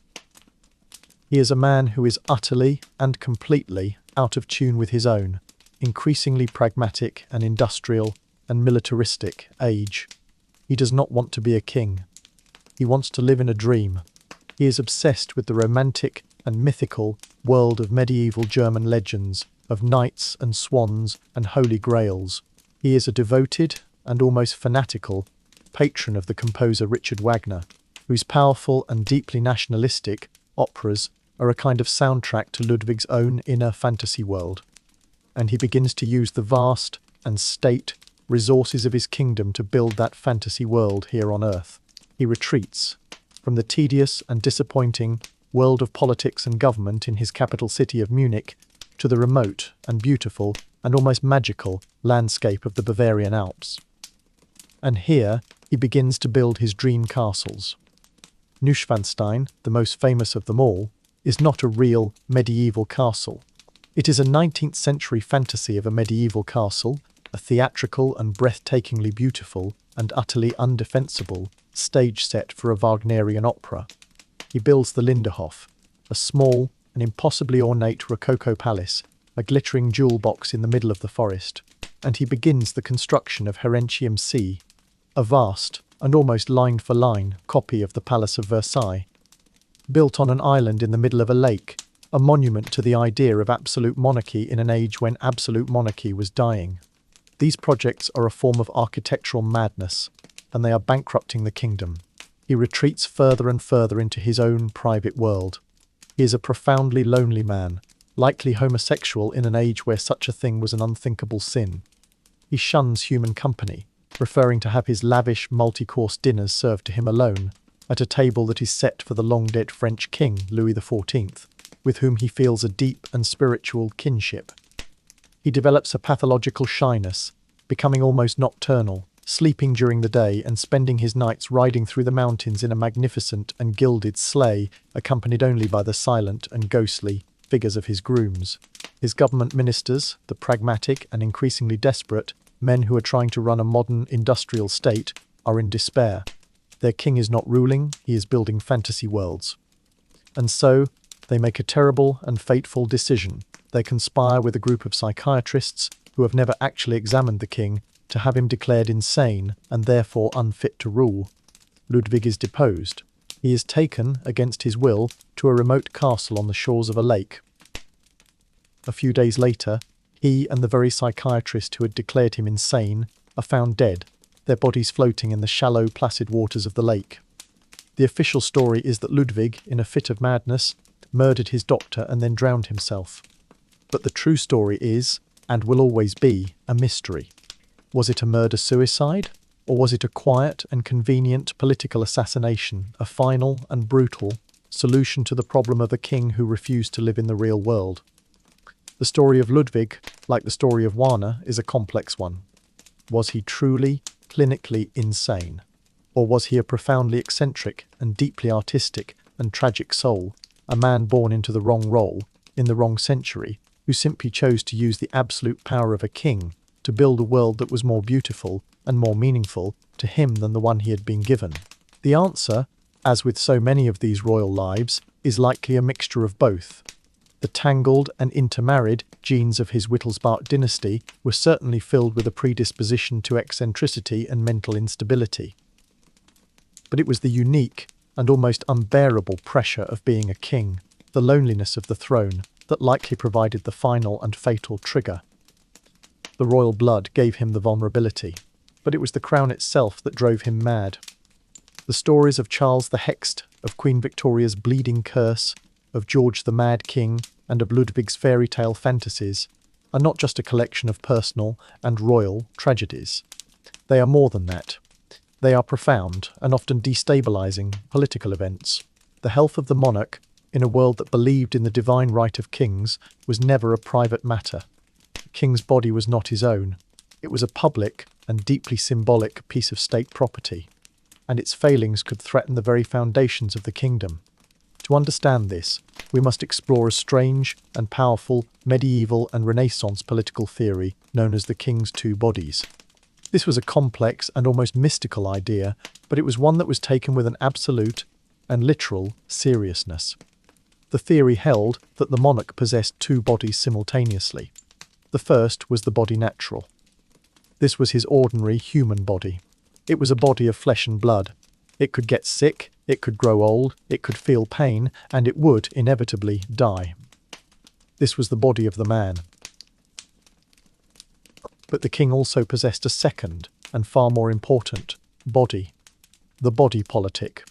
He is a man who is utterly and completely out of tune with his own, increasingly pragmatic and industrial and militaristic age. He does not want to be a king. He wants to live in a dream. He is obsessed with the romantic and mythical world of medieval German legends, of knights and swans and holy grails. He is a devoted and almost fanatical patron of the composer Richard Wagner, whose powerful and deeply nationalistic operas are a kind of soundtrack to Ludwig's own inner fantasy world. And he begins to use the vast and state resources of his kingdom to build that fantasy world here on Earth. He retreats from the tedious and disappointing world of politics and government in his capital city of Munich to the remote and beautiful and almost magical landscape of the Bavarian Alps. And here he begins to build his dream castles. Neuschwanstein, the most famous of them all, is not a real medieval castle. It is a 19th century fantasy of a medieval castle, a theatrical and breathtakingly beautiful and utterly undefensible stage set for a Wagnerian opera. He builds the Linderhof, a small and impossibly ornate Rococo palace, a glittering jewel box in the middle of the forest, and he begins the construction of Herentium C, a vast and almost line-for-line copy of the Palace of Versailles. Built on an island in the middle of a lake, a monument to the idea of absolute monarchy in an age when absolute monarchy was dying. These projects are a form of architectural madness, and they are bankrupting the kingdom. He retreats further and further into his own private world. He is a profoundly lonely man, likely homosexual in an age where such a thing was an unthinkable sin. He shuns human company, preferring to have his lavish multi-course dinners served to him alone, at a table that is set for the long-dead French king, Louis XIV, with whom he feels a deep and spiritual kinship. He develops a pathological shyness, becoming almost nocturnal, sleeping during the day and spending his nights riding through the mountains in a magnificent and gilded sleigh, accompanied only by the silent and ghostly figures of his grooms. His government ministers, the pragmatic and increasingly desperate men who are trying to run a modern industrial state, are in despair. Their king is not ruling, he is building fantasy worlds. And so, they make a terrible and fateful decision. They conspire with a group of psychiatrists who have never actually examined the king to have him declared insane and therefore unfit to rule. Ludwig is deposed. He is taken, against his will, to a remote castle on the shores of a lake. A few days later, he and the very psychiatrist who had declared him insane are found dead, their bodies floating in the shallow, placid waters of the lake. The official story is that Ludwig, in a fit of madness, murdered his doctor and then drowned himself. But the true story is, and will always be, a mystery. Was it a murder-suicide, or was it a quiet and convenient political assassination, a final and brutal solution to the problem of a king who refused to live in the real world? The story of Ludwig, like the story of Wagner, is a complex one. Was he truly, clinically insane? Or was he a profoundly eccentric and deeply artistic and tragic soul, a man born into the wrong role, in the wrong century, who simply chose to use the absolute power of a king to build a world that was more beautiful and more meaningful to him than the one he had been given? The answer, as with so many of these royal lives, is likely a mixture of both. The tangled and intermarried genes of his Wittelsbach dynasty were certainly filled with a predisposition to eccentricity and mental instability. But it was the unique and almost unbearable pressure of being a king, the loneliness of the throne, that likely provided the final and fatal trigger. The royal blood gave him the vulnerability, but it was the crown itself that drove him mad. The stories of Charles the Hexed, of Queen Victoria's bleeding curse, of George the Mad King, and of Ludwig's fairy tale fantasies are not just a collection of personal and royal tragedies. They are more than that. They are profound and often destabilizing political events. The health of the monarch, in a world that believed in the divine right of kings, was never a private matter. The king's body was not his own. It was a public and deeply symbolic piece of state property. and its failings could threaten the very foundations of the kingdom. To understand this, we must explore a strange and powerful medieval and Renaissance political theory known as the king's two bodies. This was a complex and almost mystical idea, but it was one that was taken with an absolute and literal seriousness. The theory held that the monarch possessed two bodies simultaneously. The first was the body natural. This was his ordinary human body. It was a body of flesh and blood. It could get sick, it could grow old, it could feel pain, and it would inevitably die. This was the body of the man. But the king also possessed a second, and far more important, body. The body politic.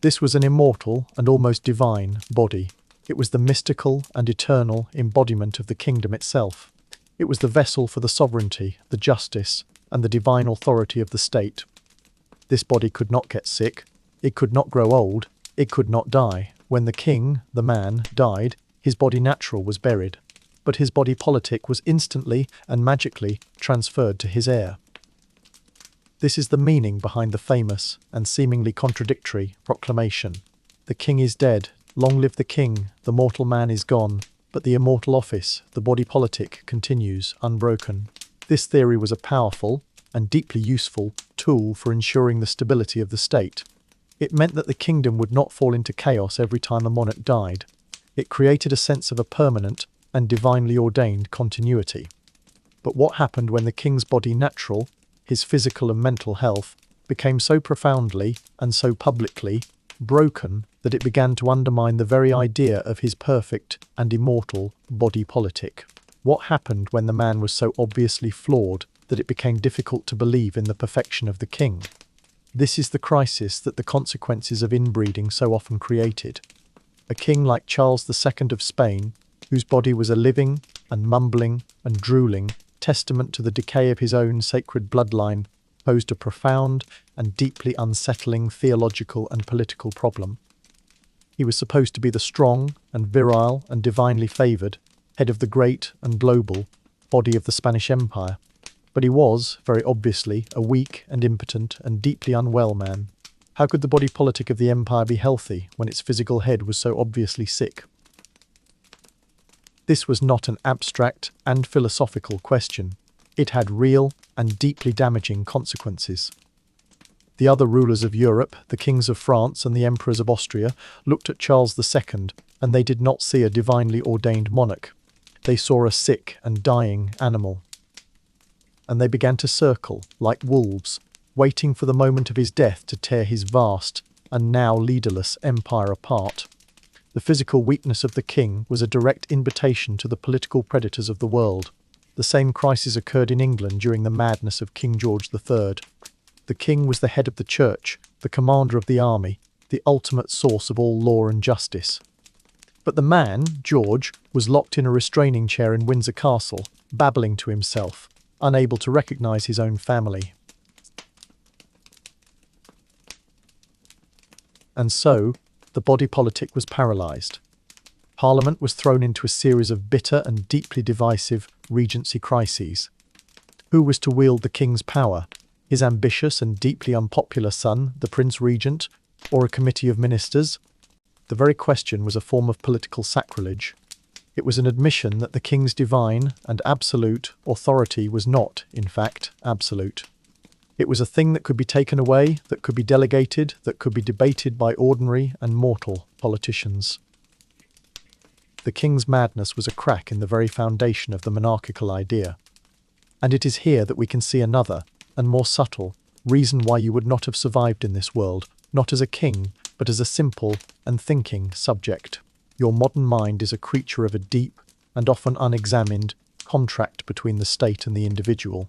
This was an immortal and almost divine body. It was the mystical and eternal embodiment of the kingdom itself. It was the vessel for the sovereignty, the justice, and the divine authority of the state. This body could not get sick, it could not grow old, it could not die. When the king, the man, died, his body natural was buried, but his body politic was instantly and magically transferred to his heir. This is the meaning behind the famous and seemingly contradictory proclamation. The king is dead, long live the king, the mortal man is gone, but the immortal office, the body politic, continues unbroken. This theory was a powerful and deeply useful tool for ensuring the stability of the state. It meant that the kingdom would not fall into chaos every time a monarch died. It created a sense of a permanent and divinely ordained continuity. But what happened when the king's body natural, his physical and mental health, became so profoundly and so publicly broken that it began to undermine the very idea of his perfect and immortal body politic? What happened when the man was so obviously flawed that it became difficult to believe in the perfection of the king? This is the crisis that the consequences of inbreeding so often created. A king like Charles II of Spain, whose body was a living and mumbling and drooling testament to the decay of his own sacred bloodline, posed a profound and deeply unsettling theological and political problem. He was supposed to be the strong and virile and divinely favoured head of the great and global body of the Spanish Empire, but he was, very obviously, a weak and impotent and deeply unwell man. How could the body politic of the empire be healthy when its physical head was so obviously sick? This was not an abstract and philosophical question. It had real and deeply damaging consequences. The other rulers of Europe, the kings of France and the emperors of Austria, looked at Charles II, and they did not see a divinely ordained monarch. They saw a sick and dying animal. And they began to circle, like wolves, waiting for the moment of his death to tear his vast and now leaderless empire apart. The physical weakness of the king was a direct invitation to the political predators of the world. The same crisis occurred in England during the madness of King George III. The king was the head of the church, the commander of the army, the ultimate source of all law and justice. But the man, George, was locked in a restraining chair in Windsor Castle, babbling to himself, unable to recognise his own family. And so, the body politic was paralysed. Parliament was thrown into a series of bitter and deeply divisive regency crises. Who was to wield the king's power? His ambitious and deeply unpopular son, the Prince Regent, or a committee of ministers? The very question was a form of political sacrilege. It was an admission that the king's divine and absolute authority was not, in fact, absolute. It was a thing that could be taken away, that could be delegated, that could be debated by ordinary and mortal politicians. The king's madness was a crack in the very foundation of the monarchical idea. And it is here that we can see another, and more subtle, reason why you would not have survived in this world, not as a king, but as a simple and thinking subject. Your modern mind is a creature of a deep and often unexamined contract between the state and the individual.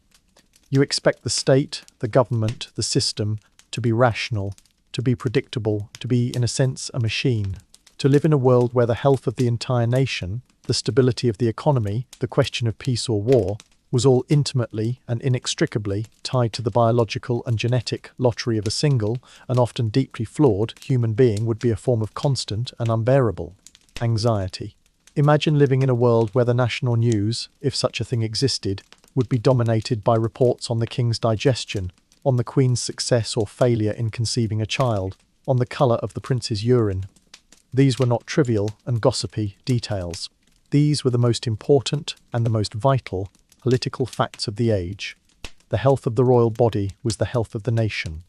You expect the state, the government, the system to be rational, to be predictable, to be, in a sense, a machine. To live in a world where the health of the entire nation, the stability of the economy, the question of peace or war, was all intimately and inextricably tied to the biological and genetic lottery of a single, and often deeply flawed, human being would be a form of constant and unbearable anxiety. Imagine living in a world where the national news, if such a thing existed, would be dominated by reports on the king's digestion, on the queen's success or failure in conceiving a child, on the colour of the prince's urine. These were not trivial and gossipy details. These were the most important and the most vital political facts of the age. The health of the royal body was the health of the nation.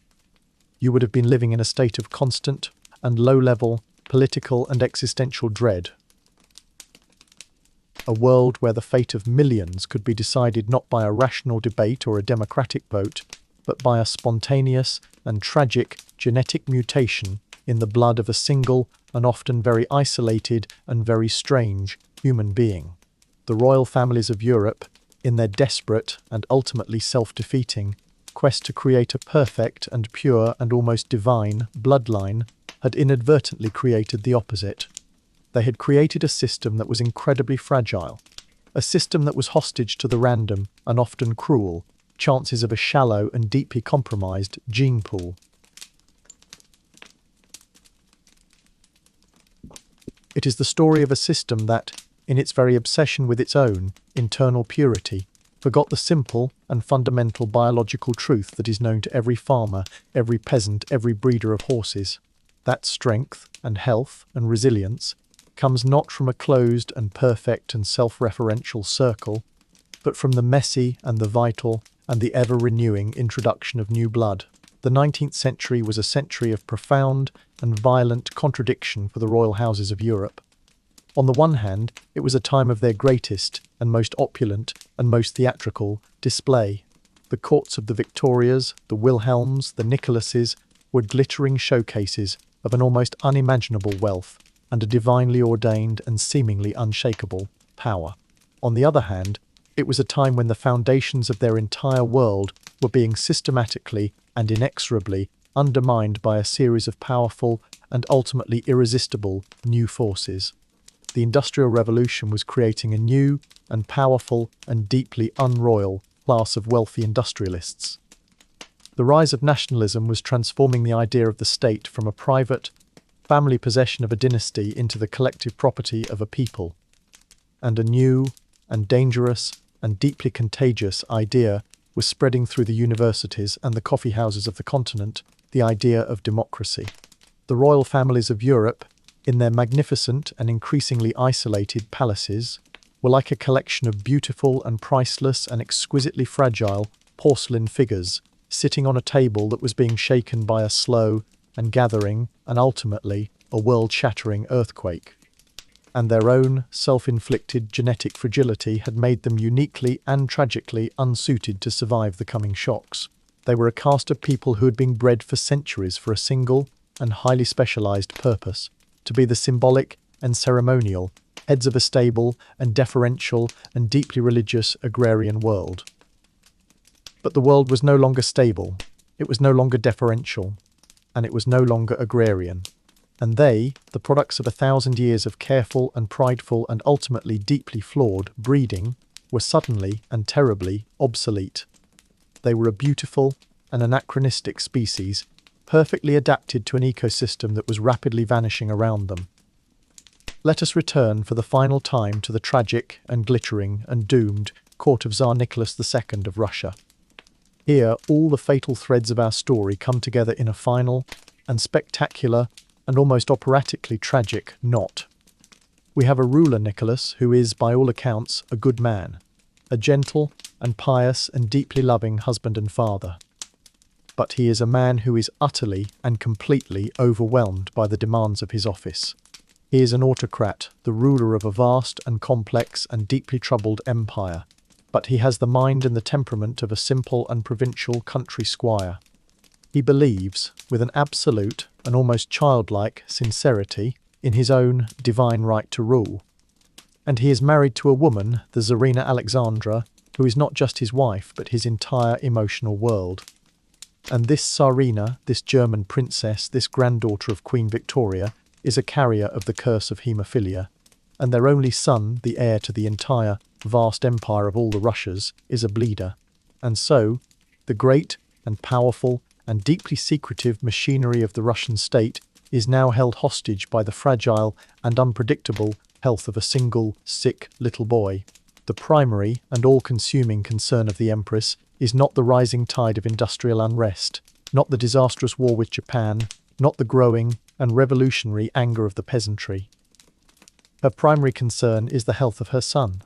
You would have been living in a state of constant and low-level political and existential dread. A world where the fate of millions could be decided not by a rational debate or a democratic vote, but by a spontaneous and tragic genetic mutation in the blood of a single and often very isolated and very strange human being. The royal families of Europe, in their desperate and ultimately self-defeating quest to create a perfect and pure and almost divine bloodline, had inadvertently created the opposite. They had created a system that was incredibly fragile, a system that was hostage to the random and often cruel chances of a shallow and deeply compromised gene pool. It is the story of a system that, in its very obsession with its own internal purity, forgot the simple and fundamental biological truth that is known to every farmer, every peasant, every breeder of horses. That strength and health and resilience comes not from a closed and perfect and self-referential circle, but from the messy and the vital and the ever-renewing introduction of new blood. The 19th century was a century of profound and violent contradiction for the royal houses of Europe. On the one hand, it was a time of their greatest and most opulent and most theatrical display. The courts of the Victorias, the Wilhelms, the Nicholases were glittering showcases of an almost unimaginable wealth and a divinely ordained and seemingly unshakable power. On the other hand, it was a time when the foundations of their entire world were being systematically and inexorably undermined by a series of powerful and ultimately irresistible new forces. The Industrial Revolution was creating a new and powerful and deeply unroyal class of wealthy industrialists. The rise of nationalism was transforming the idea of the state from a private, family possession of a dynasty into the collective property of a people. And a new and dangerous and deeply contagious idea was spreading through the universities and the coffee houses of the continent, the idea of democracy. The royal families of Europe, in their magnificent and increasingly isolated palaces, were like a collection of beautiful and priceless and exquisitely fragile porcelain figures sitting on a table that was being shaken by a slow and gathering and ultimately a world-shattering earthquake. And their own self-inflicted genetic fragility had made them uniquely and tragically unsuited to survive the coming shocks. They were a caste of people who had been bred for centuries for a single and highly specialized purpose, to be the symbolic and ceremonial heads of a stable and deferential and deeply religious agrarian world. But the world was no longer stable, it was no longer deferential, and it was no longer agrarian. And they, the products of 1,000 years of careful and prideful and ultimately deeply flawed breeding, were suddenly and terribly obsolete. They were a beautiful and anachronistic species, perfectly adapted to an ecosystem that was rapidly vanishing around them. Let us return for the final time to the tragic and glittering and doomed court of Tsar Nicholas II of Russia. Here, all the fatal threads of our story come together in a final and spectacular and almost operatically tragic knot. We have a ruler, Nicholas, who is, by all accounts, a good man, a gentle and pious and deeply loving husband and father. But he is a man who is utterly and completely overwhelmed by the demands of his office. He is an autocrat, the ruler of a vast and complex and deeply troubled empire, but he has the mind and the temperament of a simple and provincial country squire. He believes, with an absolute and almost childlike sincerity, in his own divine right to rule. And he is married to a woman, the Tsarina Alexandra, who is not just his wife, but his entire emotional world. And this Tsarina, this German princess, this granddaughter of Queen Victoria, is a carrier of the curse of haemophilia, and their only son, the heir to the entire vast empire of all the Russias, is a bleeder. And so, the great and powerful and deeply secretive machinery of the Russian state is now held hostage by the fragile and unpredictable health of a single, sick little boy. The primary and all-consuming concern of the Empress is not the rising tide of industrial unrest, not the disastrous war with Japan, not the growing and revolutionary anger of the peasantry. Her primary concern is the health of her son.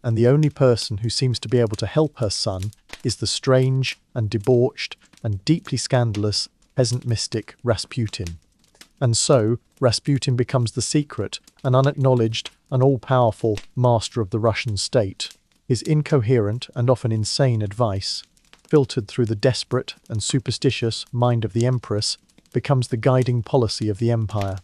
And the only person who seems to be able to help her son is the strange and debauched and deeply scandalous peasant mystic Rasputin. And so, Rasputin becomes the secret, an unacknowledged and all-powerful master of the Russian state. His incoherent and often insane advice, filtered through the desperate and superstitious mind of the Empress, becomes the guiding policy of the empire.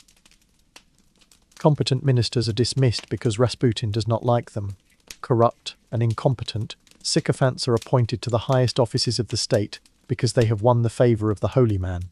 Competent ministers are dismissed because Rasputin does not like them. Corrupt and incompetent, sycophants are appointed to the highest offices of the state because they have won the favour of the holy man.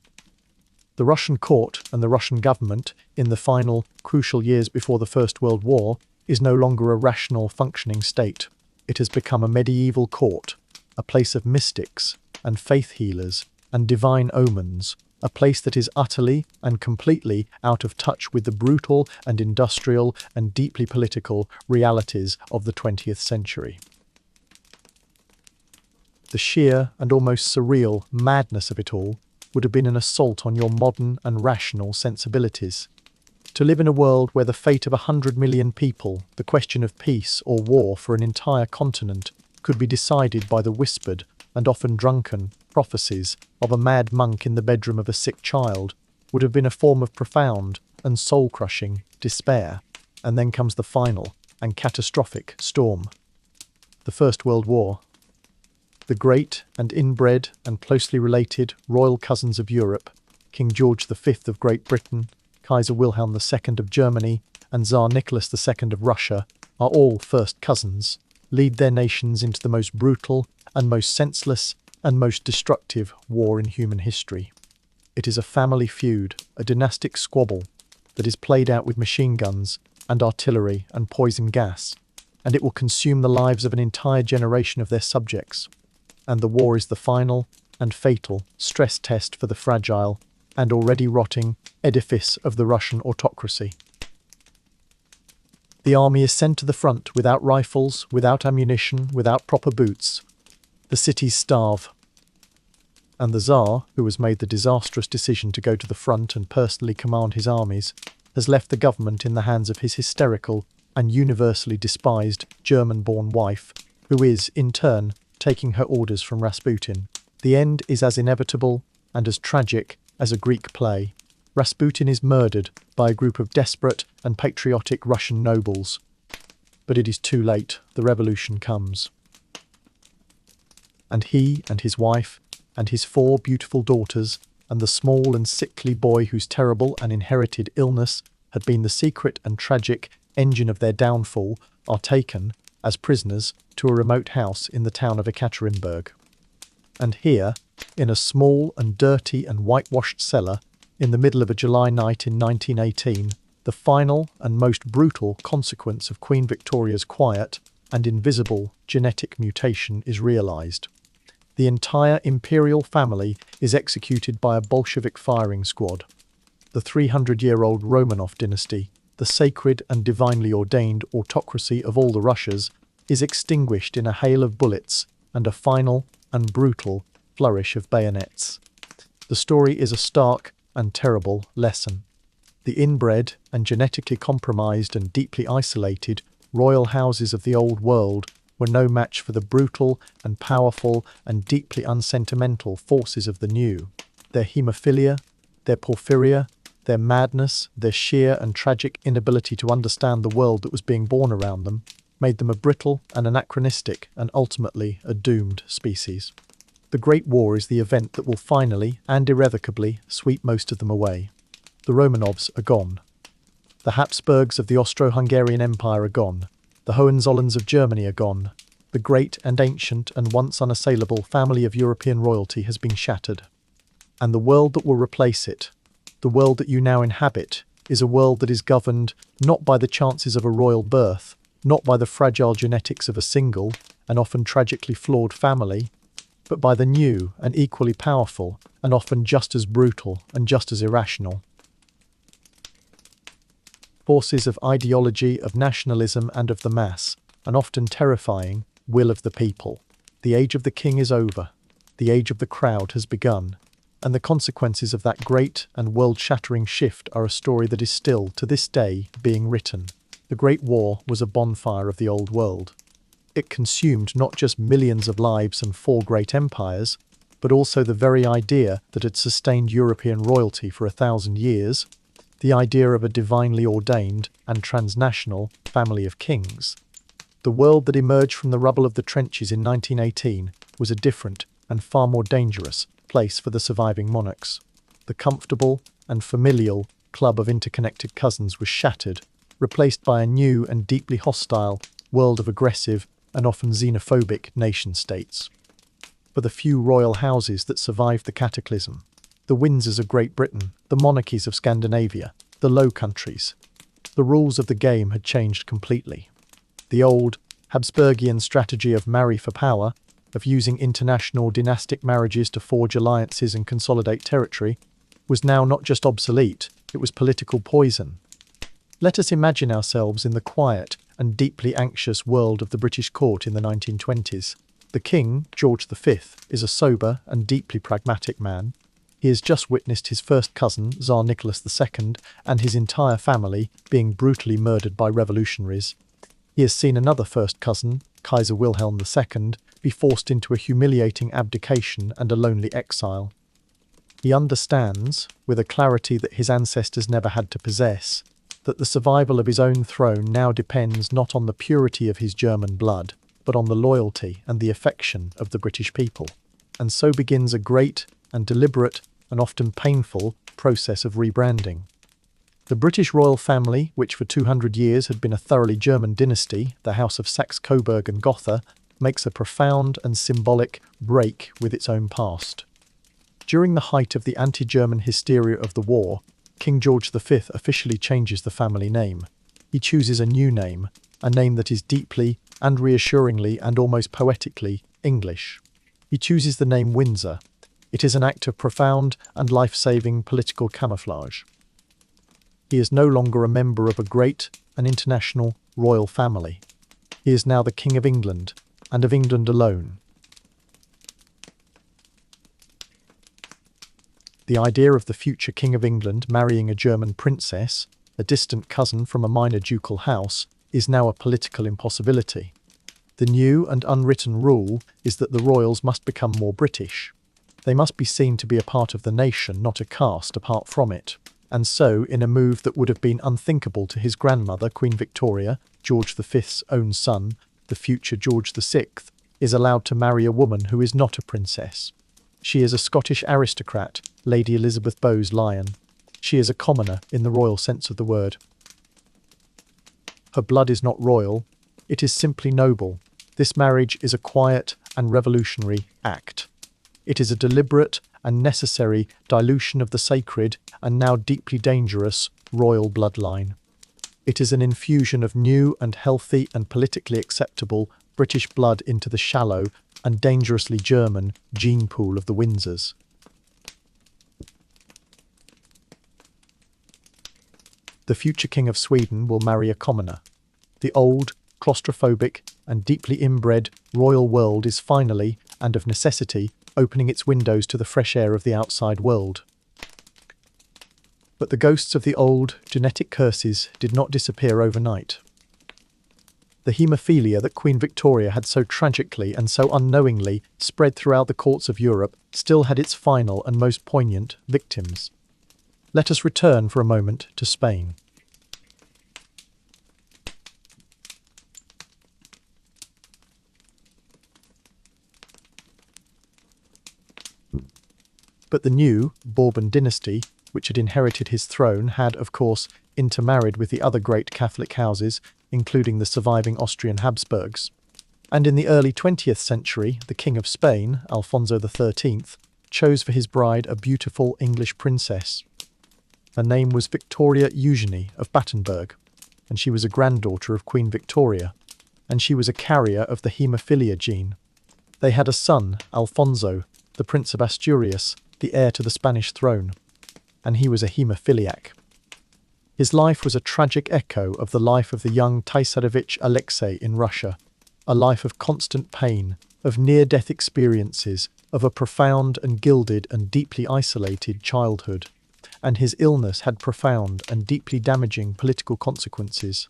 The Russian court and the Russian government, in the final, crucial years before the First World War, is no longer a rational, functioning state. It has become a medieval court, a place of mystics and faith healers and divine omens, a place that is utterly and completely out of touch with the brutal and industrial and deeply political realities of the 20th century. The sheer and almost surreal madness of it all would have been an assault on your modern and rational sensibilities. To live in a world where the fate of 100 million people, the question of peace or war for an entire continent, could be decided by the whispered and often drunken prophecies of a mad monk in the bedroom of a sick child, would have been a form of profound and soul-crushing despair. And then comes the final and catastrophic storm. The First World War. The great and inbred and closely related royal cousins of Europe, King George V of Great Britain, Kaiser Wilhelm II of Germany, and Tsar Nicholas II of Russia, are all first cousins, lead their nations into the most brutal and most senseless and most destructive war in human history. It is a family feud, a dynastic squabble, that is played out with machine guns and artillery and poison gas, and it will consume the lives of an entire generation of their subjects. And the war is the final and fatal stress test for the fragile and already rotting edifice of the Russian autocracy. The army is sent to the front without rifles, without ammunition, without proper boots. The cities starve. And the Tsar, who has made the disastrous decision to go to the front and personally command his armies, has left the government in the hands of his hysterical and universally despised German-born wife, who is, in turn, taking her orders from Rasputin. The end is as inevitable and as tragic as a Greek play. Rasputin is murdered by a group of desperate and patriotic Russian nobles. But it is too late. The revolution comes. And he and his wife and his 4 beautiful daughters and the small and sickly boy whose terrible and inherited illness had been the secret and tragic engine of their downfall are taken, as prisoners, to a remote house in the town of Ekaterinburg. And here, in a small and dirty and whitewashed cellar, in the middle of a July night in 1918, the final and most brutal consequence of Queen Victoria's quiet and invisible genetic mutation is realized. The entire imperial family is executed by a Bolshevik firing squad. The 300-year-old Romanov dynasty, the sacred and divinely ordained autocracy of all the Russias, is extinguished in a hail of bullets and a final and brutal flourish of bayonets. The story is a stark and terrible lesson. The inbred and genetically compromised and deeply isolated royal houses of the old world were no match for the brutal and powerful and deeply unsentimental forces of the new. Their haemophilia, their porphyria, their madness, their sheer and tragic inability to understand the world that was being born around them, made them a brittle and anachronistic and ultimately a doomed species. The Great War is the event that will finally and irrevocably sweep most of them away. The Romanovs are gone. The Habsburgs of the Austro-Hungarian Empire are gone. The Hohenzollerns of Germany are gone. The great and ancient and once unassailable family of European royalty has been shattered. And the world that will replace it, the world that you now inhabit, is a world that is governed not by the chances of a royal birth, not by the fragile genetics of a single and often tragically flawed family, but by the new and equally powerful and often just as brutal and just as irrational forces of ideology, of nationalism and of the mass, an often terrifying will of the people. The age of the king is over. The age of the crowd has begun. And the consequences of that great and world-shattering shift are a story that is still, to this day, being written. The Great War was a bonfire of the old world. It consumed not just millions of lives and 4 great empires, but also the very idea that had sustained European royalty for 1,000 years, the idea of a divinely ordained and transnational family of kings. The world that emerged from the rubble of the trenches in 1918 was a different and far more dangerous place for the surviving monarchs. The comfortable and familial club of interconnected cousins was shattered, replaced by a new and deeply hostile world of aggressive and often xenophobic nation-states. For the few royal houses that survived the cataclysm, the Windsors of Great Britain, the monarchies of Scandinavia, the Low Countries, the rules of the game had changed completely. The old Habsburgian strategy of marry for power, of using international dynastic marriages to forge alliances and consolidate territory, was now not just obsolete, it was political poison. Let us imagine ourselves in the quiet and deeply anxious world of the British court in the 1920s. The King, George V, is a sober and deeply pragmatic man. He has just witnessed his first cousin, Tsar Nicholas II, and his entire family being brutally murdered by revolutionaries. He has seen another first cousin, Kaiser Wilhelm II, be forced into a humiliating abdication and a lonely exile. He understands, with a clarity that his ancestors never had to possess, that the survival of his own throne now depends not on the purity of his German blood, but on the loyalty and the affection of the British people. And so begins a great and deliberate and often painful process of rebranding. The British royal family, which for 200 years had been a thoroughly German dynasty, the House of Saxe-Coburg and Gotha, makes a profound and symbolic break with its own past. During the height of the anti-German hysteria of the war, King George V officially changes the family name. He chooses a new name, a name that is deeply and reassuringly and almost poetically English. He chooses the name Windsor. It is an act of profound and life-saving political camouflage. He is no longer a member of a great and international royal family. He is now the King of England, and of England alone. The idea of the future King of England marrying a German princess, a distant cousin from a minor ducal house, is now a political impossibility. The new and unwritten rule is that the royals must become more British. They must be seen to be a part of the nation, not a caste apart from it. And so, in a move that would have been unthinkable to his grandmother, Queen Victoria, George V's own son, the future George VI, is allowed to marry a woman who is not a princess. She is a Scottish aristocrat, Lady Elizabeth Bowes-Lyon. She is a commoner in the royal sense of the word. Her blood is not royal, it is simply noble. This marriage is a quiet and revolutionary act. It is a deliberate and necessary dilution of the sacred and now deeply dangerous royal bloodline. It is an infusion of new and healthy and politically acceptable British blood into the shallow and dangerously German gene pool of the Windsors. The future King of Sweden will marry a commoner. The old, claustrophobic and deeply inbred royal world is finally, and of necessity, opening its windows to the fresh air of the outside world. But the ghosts of the old, genetic curses did not disappear overnight. The haemophilia that Queen Victoria had so tragically and so unknowingly spread throughout the courts of Europe still had its final and most poignant victims. Let us return for a moment to Spain. But the new Bourbon dynasty, which had inherited his throne, had, of course, intermarried with the other great Catholic houses, including the surviving Austrian Habsburgs. And in the early 20th century, the King of Spain, Alfonso XIII, chose for his bride a beautiful English princess. Her name was Victoria Eugenie of Battenberg, and she was a granddaughter of Queen Victoria, and she was a carrier of the haemophilia gene. They had a son, Alfonso, the Prince of Asturias, the heir to the Spanish throne, and he was a haemophiliac. His life was a tragic echo of the life of the young Tsarevich Alexei in Russia, a life of constant pain, of near-death experiences, of a profound and gilded and deeply isolated childhood. And his illness had profound and deeply damaging political consequences.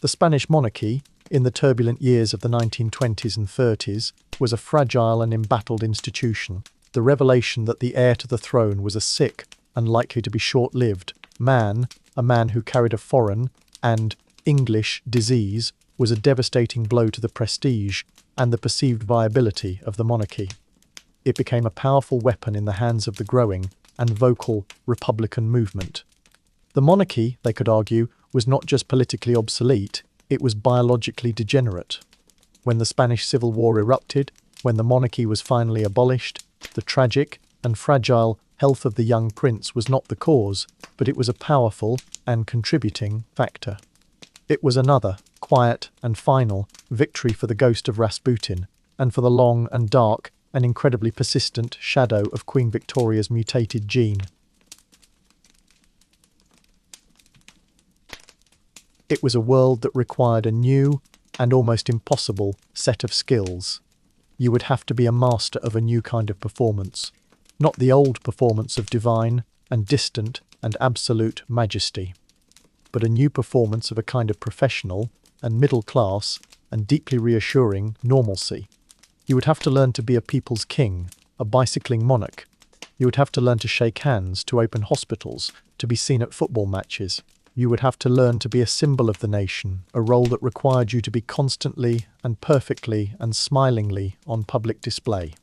The Spanish monarchy, in the turbulent years of the 1920s and 30s, was a fragile and embattled institution. The revelation that the heir to the throne was a sick, and likely to be short-lived, man, a man who carried a foreign and English disease, was a devastating blow to the prestige and the perceived viability of the monarchy. It became a powerful weapon in the hands of the growing and vocal Republican movement. The monarchy, they could argue, was not just politically obsolete, it was biologically degenerate. When the Spanish Civil War erupted, when the monarchy was finally abolished, the tragic and fragile health of the young prince was not the cause, but it was a powerful and contributing factor. It was another, quiet and final, victory for the ghost of Rasputin, and for the long and dark and incredibly persistent shadow of Queen Victoria's mutated gene. It was a world that required a new and almost impossible set of skills. You would have to be a master of a new kind of performance, not the old performance of divine and distant and absolute majesty, but a new performance of a kind of professional and middle class and deeply reassuring normalcy. You would have to learn to be a people's king, a bicycling monarch. You would have to learn to shake hands, to open hospitals, to be seen at football matches. You would have to learn to be a symbol of the nation, a role that required you to be constantly and perfectly and smilingly on public display.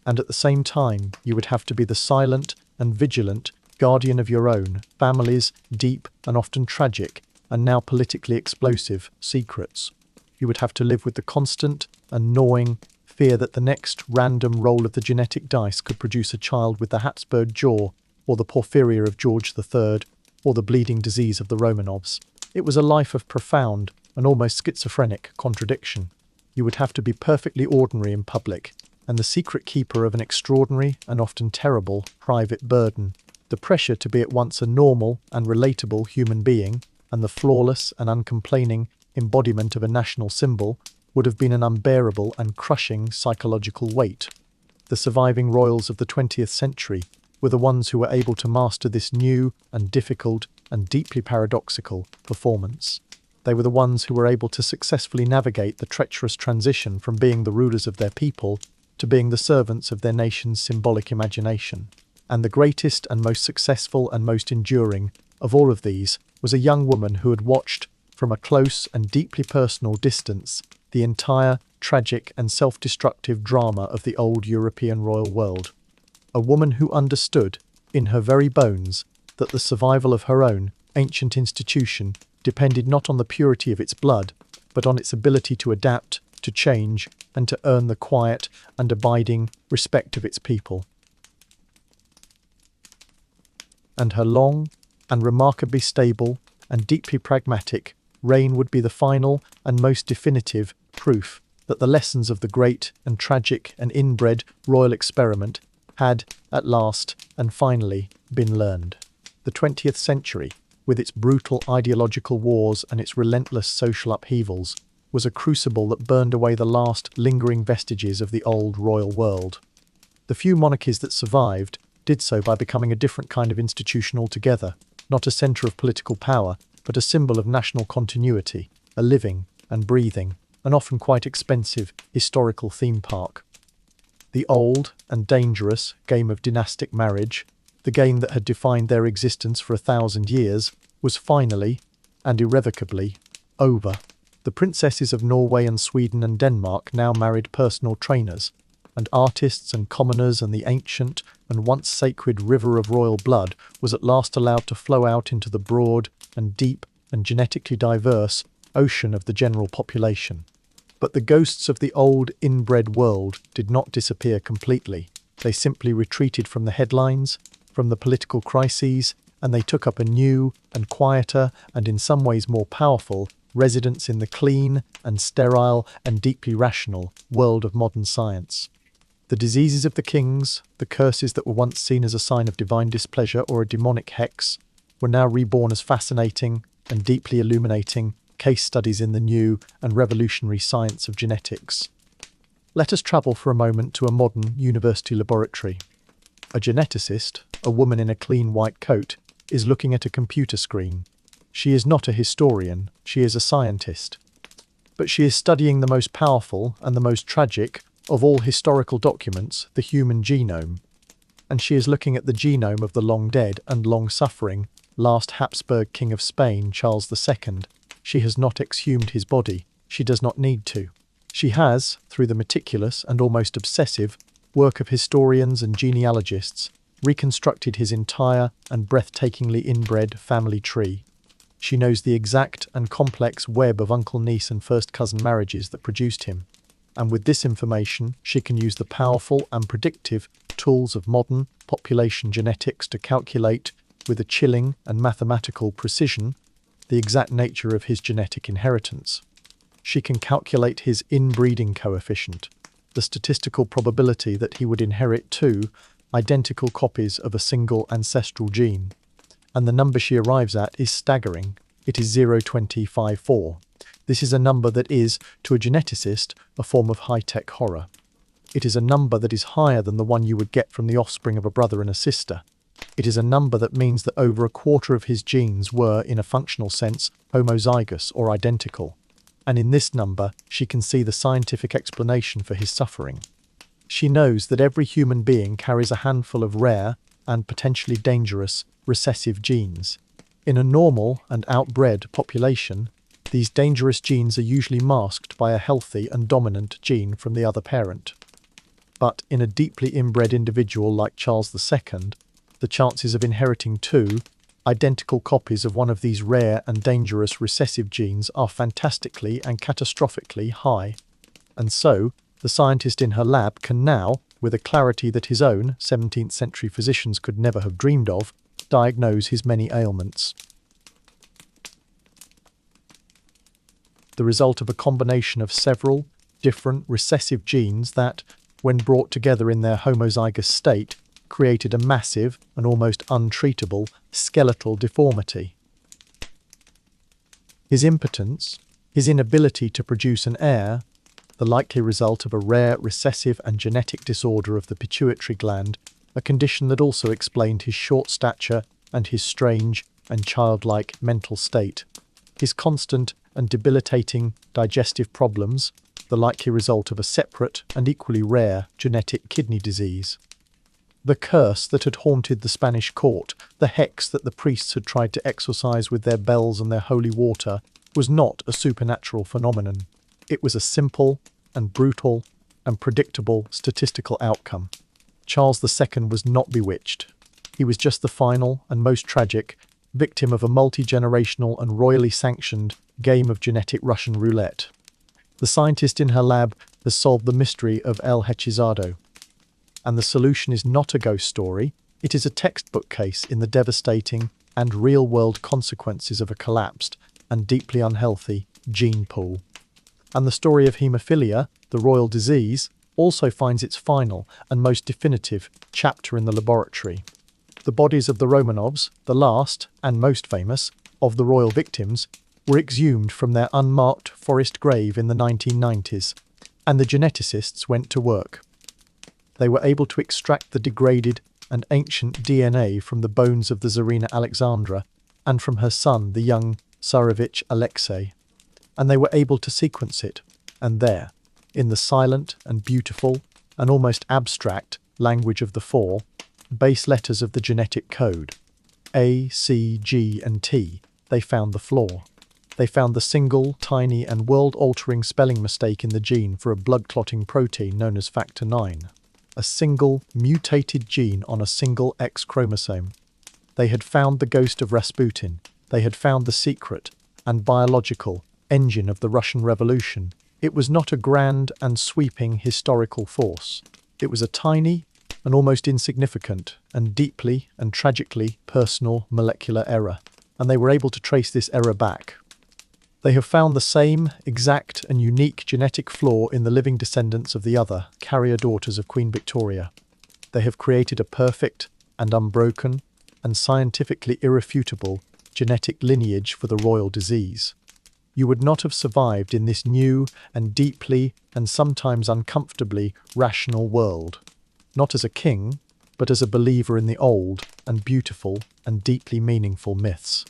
And at the same time, you would have to be the silent and vigilant guardian of your own family's deep and often tragic and now politically explosive secrets. You would have to live with the constant and gnawing fear that the next random roll of the genetic dice could produce a child with the Habsburg jaw, or the porphyria of George III, or the bleeding disease of the Romanovs. It was a life of profound and almost schizophrenic contradiction. You would have to be perfectly ordinary in public, and the secret keeper of an extraordinary and often terrible private burden. The pressure to be at once a normal and relatable human being, and the flawless and uncomplaining embodiment of a national symbol, would have been an unbearable and crushing psychological weight. The surviving royals of the 20th century were the ones who were able to master this new and difficult and deeply paradoxical performance. They were the ones who were able to successfully navigate the treacherous transition from being the rulers of their people to being the servants of their nation's symbolic imagination. And the greatest and most successful and most enduring of all of these was a young woman who had watched, from a close and deeply personal distance, the entire tragic and self-destructive drama of the old European royal world. A woman who understood, in her very bones, that the survival of her own ancient institution depended not on the purity of its blood, but on its ability to adapt, to change, and to earn the quiet and abiding respect of its people. And her long and remarkably stable and deeply pragmatic reign would be the final and most definitive proof that the lessons of the great and tragic and inbred royal experiment had, at last and finally, been learned. The 20th century, with its brutal ideological wars and its relentless social upheavals, was a crucible that burned away the last lingering vestiges of the old royal world. The few monarchies that survived did so by becoming a different kind of institution altogether, not a centre of political power, but a symbol of national continuity, a living and breathing, and often quite expensive historical theme park. The old and dangerous game of dynastic marriage, the game that had defined their existence for 1,000 years, was finally and irrevocably over. The princesses of Norway and Sweden and Denmark now married personal trainers, and artists and commoners, and the ancient and once sacred river of royal blood was at last allowed to flow out into the broad and deep and genetically diverse ocean of the general population. But the ghosts of the old inbred world did not disappear completely. They simply retreated from the headlines, from the political crises, and they took up a new and quieter and in some ways more powerful residence in the clean and sterile and deeply rational world of modern science. The diseases of the kings, the curses that were once seen as a sign of divine displeasure or a demonic hex, were now reborn as fascinating and deeply illuminating case studies in the new and revolutionary science of genetics. Let us travel for a moment to a modern university laboratory. A geneticist, a woman in a clean white coat, is looking at a computer screen. She is not a historian, she is a scientist. But she is studying the most powerful and the most tragic of all historical documents, the human genome. And she is looking at the genome of the long-dead and long-suffering last Habsburg King of Spain, Charles II. She has not exhumed his body. She does not need to. She has, through the meticulous and almost obsessive work of historians and genealogists, reconstructed his entire and breathtakingly inbred family tree. She knows the exact and complex web of uncle-niece and first-cousin marriages that produced him. And with this information, she can use the powerful and predictive tools of modern population genetics to calculate, with a chilling and mathematical precision, the exact nature of his genetic inheritance. She can calculate his inbreeding coefficient, the statistical probability that he would inherit two identical copies of a single ancestral gene. And the number she arrives at is staggering. It is 0.254. This is a number that is, to a geneticist, a form of high-tech horror. It is a number that is higher than the one you would get from the offspring of a brother and a sister. It is a number that means that over a quarter of his genes were, in a functional sense, homozygous or identical. And in this number, she can see the scientific explanation for his suffering. She knows that every human being carries a handful of rare and potentially dangerous recessive genes. In a normal and outbred population, these dangerous genes are usually masked by a healthy and dominant gene from the other parent. But in a deeply inbred individual like Charles II, the chances of inheriting two identical copies of one of these rare and dangerous recessive genes are fantastically and catastrophically high. And so, the scientist in her lab can now, with a clarity that his own 17th century physicians could never have dreamed of, diagnose his many ailments. The result of a combination of several different recessive genes that, when brought together in their homozygous state, created a massive and almost untreatable skeletal deformity. His impotence, his inability to produce an heir, the likely result of a rare recessive and genetic disorder of the pituitary gland, a condition that also explained his short stature and his strange and childlike mental state. His constant and debilitating digestive problems, the likely result of a separate and equally rare genetic kidney disease. The curse that had haunted the Spanish court, the hex that the priests had tried to exorcise with their bells and their holy water, was not a supernatural phenomenon. It was a simple and brutal and predictable statistical outcome. Charles II was not bewitched. He was just the final and most tragic victim of a multi-generational and royally sanctioned game of genetic Russian roulette. The scientist in her lab has solved the mystery of El Hechizado. And the solution is not a ghost story, it is a textbook case in the devastating and real-world consequences of a collapsed and deeply unhealthy gene pool. And the story of haemophilia, the royal disease, also finds its final and most definitive chapter in the laboratory. The bodies of the Romanovs, the last and most famous of the royal victims, were exhumed from their unmarked forest grave in the 1990s, and the geneticists went to work. They were able to extract the degraded and ancient DNA from the bones of the Tsarina Alexandra and from her son, the young Tsarevich Alexei, and they were able to sequence it, and there, in the silent and beautiful and almost abstract language of the four base letters of the genetic code, A, C, G, and T, they found the flaw. They found the single, tiny, and world-altering spelling mistake in the gene for a blood-clotting protein known as factor IX. A single, mutated gene on a single X chromosome. They had found the ghost of Rasputin. They had found the secret and biological engine of the Russian Revolution. It was not a grand and sweeping historical force. It was a tiny and almost insignificant and deeply and tragically personal molecular error, and they were able to trace this error back. They have found the same exact and unique genetic flaw in the living descendants of the other carrier daughters of Queen Victoria. They have created a perfect and unbroken and scientifically irrefutable genetic lineage for the royal disease. you would not have survived in this new and deeply and sometimes uncomfortably rational world. Not as a king, but as a believer in the old and beautiful and deeply meaningful myths.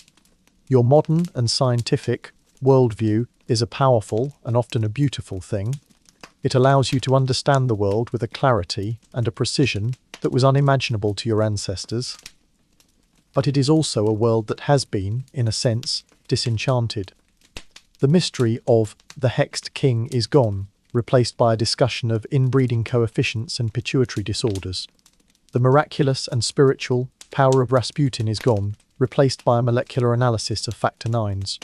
Your modern and scientific worldview is a powerful and often a beautiful thing. It allows you to understand the world with a clarity and a precision that was unimaginable to your ancestors. But it is also a world that has been, in a sense, disenchanted. The mystery of the hexed king is gone, replaced by a discussion of inbreeding coefficients and pituitary disorders. The miraculous and spiritual power of Rasputin is gone, replaced by a molecular analysis of factor nines.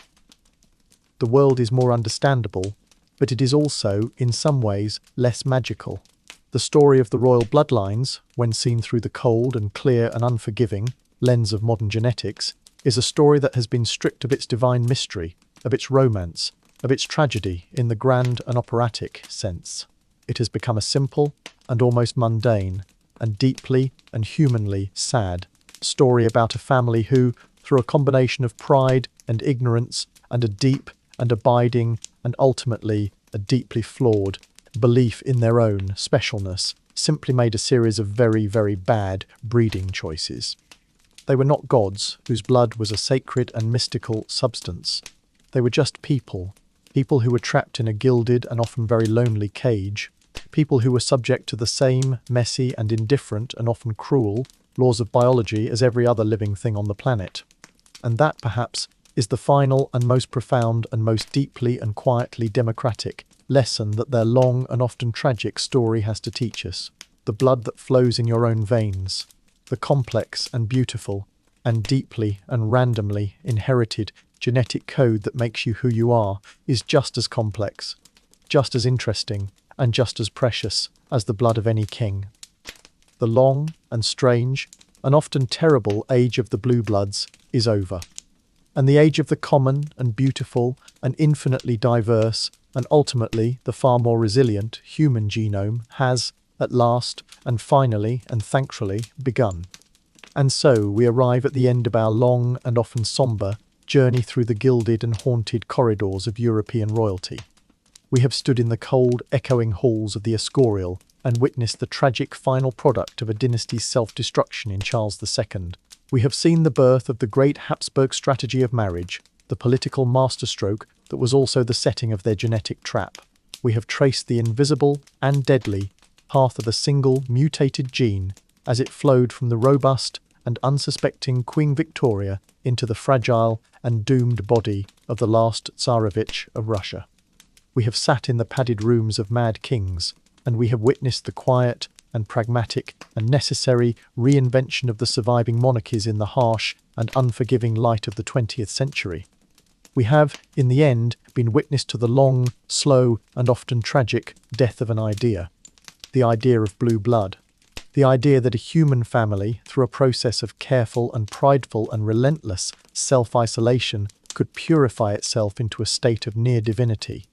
The world is more understandable, but it is also, in some ways, less magical. The story of the royal bloodlines, when seen through the cold and clear and unforgiving lens of modern genetics, is a story that has been stripped of its divine mystery, of its romance, of its tragedy in the grand and operatic sense. It has become a simple and almost mundane and deeply and humanly sad story about a family who, through a combination of pride and ignorance and a deep and abiding and ultimately a deeply flawed belief in their own specialness, simply made a series of very, very bad breeding choices. They were not gods whose blood was a sacred and mystical substance. They were just people who were trapped in a gilded and often very lonely cage, people who were subject to the same messy and indifferent and often cruel laws of biology as every other living thing on the planet. And that, perhaps, is the final and most profound and most deeply and quietly democratic lesson that their long and often tragic story has to teach us. The blood that flows in your own veins, the complex and beautiful and deeply and randomly inherited genetic code that makes you who you are, is just as complex, just as interesting, and just as precious as the blood of any king. The long and strange and often terrible age of the blue bloods is over, and the age of the common and beautiful and infinitely diverse and ultimately the far more resilient human genome has, at last and finally and thankfully, begun. And so we arrive at the end of our long and often sombre journey through the gilded and haunted corridors of European royalty. We have stood in the cold, echoing halls of the Escorial and witnessed the tragic final product of a dynasty's self-destruction in Charles II. We have seen the birth of the great Habsburg strategy of marriage, the political masterstroke that was also the setting of their genetic trap. We have traced the invisible and deadly path of a single mutated gene as it flowed from the robust and unsuspecting Queen Victoria into the fragile and doomed body of the last Tsarevich of Russia. We have sat in the padded rooms of mad kings, and we have witnessed the quiet and pragmatic and necessary reinvention of the surviving monarchies in the harsh and unforgiving light of the 20th century. We have, in the end, been witness to the long, slow, and often tragic death of an idea. The idea of blue blood. The idea that a human family, through a process of careful and prideful and relentless self-isolation, could purify itself into a state of near divinity.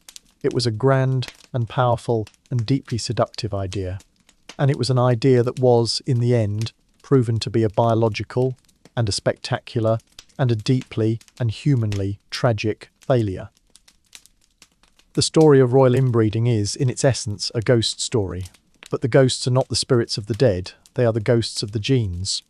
It was a grand and powerful and deeply seductive idea. And it was an idea that was, in the end, proven to be a biological and a spectacular and a deeply and humanly tragic failure. The story of royal inbreeding is, in its essence, a ghost story. But the ghosts are not the spirits of the dead, they are the ghosts of the genes.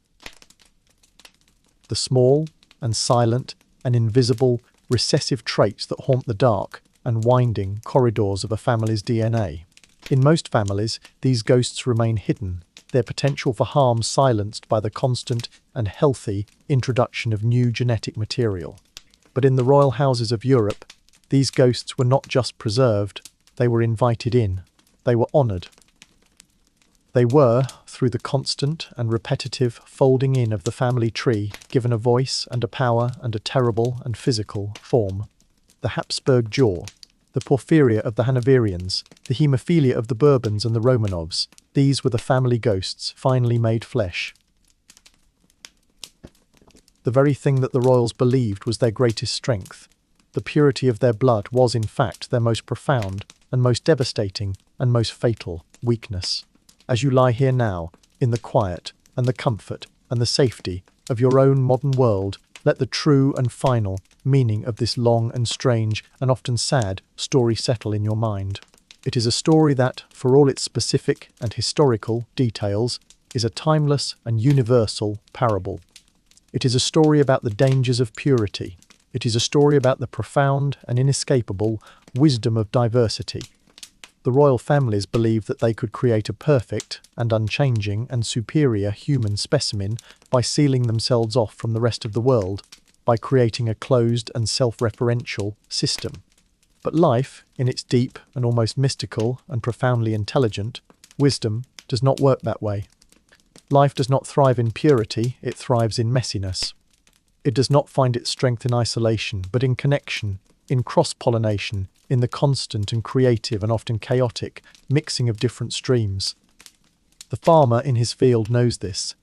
The small and silent and invisible recessive traits that haunt the dark and winding corridors of a family's DNA. In most families, these ghosts remain hidden, their potential for harm silenced by the constant and healthy introduction of new genetic material. But in the royal houses of Europe, these ghosts were not just preserved, they were invited in, they were honoured. They were, through the constant and repetitive folding in of the family tree, given a voice and a power and a terrible and physical form. The Habsburg jaw, the porphyria of the Hanoverians, the haemophilia of the Bourbons and the Romanovs, these were the family ghosts finally made flesh. The very thing that the royals believed was their greatest strength. The purity of their blood was, in fact, their most profound and most devastating and most fatal weakness. As you lie here now, in the quiet and the comfort and the safety of your own modern world, Let the true and final meaning of this long and strange and often sad story settle in your mind. It is a story that, for all its specific and historical details, is a timeless and universal parable. It is a story about the dangers of purity. It is a story about the profound and inescapable wisdom of diversity. The royal families believed that they could create a perfect and unchanging and superior human specimen by sealing themselves off from the rest of the world, by creating a closed and self-referential system. But life, in its deep and almost mystical and profoundly intelligent wisdom, does not work that way. Life does not thrive in purity, it thrives in messiness. It does not find its strength in isolation, but in connection, in cross-pollination, in the constant and creative and often chaotic mixing of different streams. The farmer in his field knows this.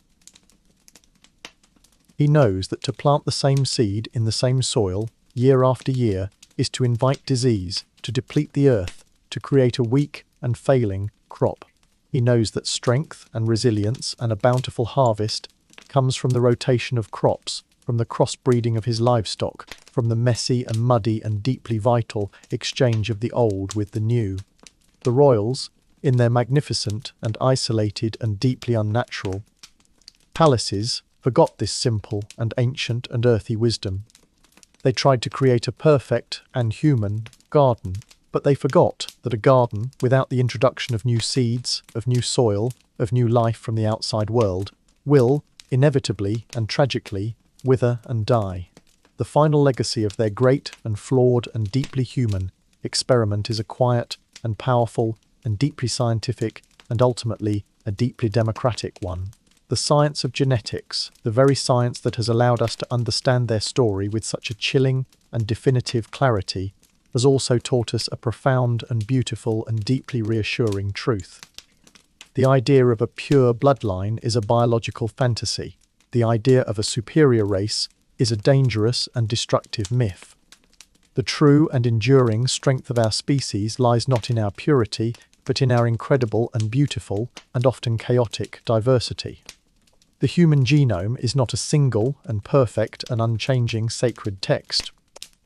He knows that to plant the same seed in the same soil, year after year, is to invite disease, to deplete the earth, to create a weak and failing crop. He knows that strength and resilience and a bountiful harvest comes from the rotation of crops, from the crossbreeding of his livestock, from the messy and muddy and deeply vital exchange of the old with the new. The royals, in their magnificent and isolated and deeply unnatural palaces, forgot this simple and ancient and earthy wisdom. They tried to create a perfect and human garden, but they forgot that a garden, without the introduction of new seeds, of new soil, of new life from the outside world, will, inevitably and tragically, wither and die. The final legacy of their great and flawed and deeply human experiment is a quiet and powerful and deeply scientific and ultimately a deeply democratic one. The science of genetics, the very science that has allowed us to understand their story with such a chilling and definitive clarity, has also taught us a profound and beautiful and deeply reassuring truth. The idea of a pure bloodline is a biological fantasy. The idea of a superior race is a dangerous and destructive myth. The true and enduring strength of our species lies not in our purity, but in our incredible and beautiful and often chaotic diversity. The human genome is not a single and perfect and unchanging sacred text.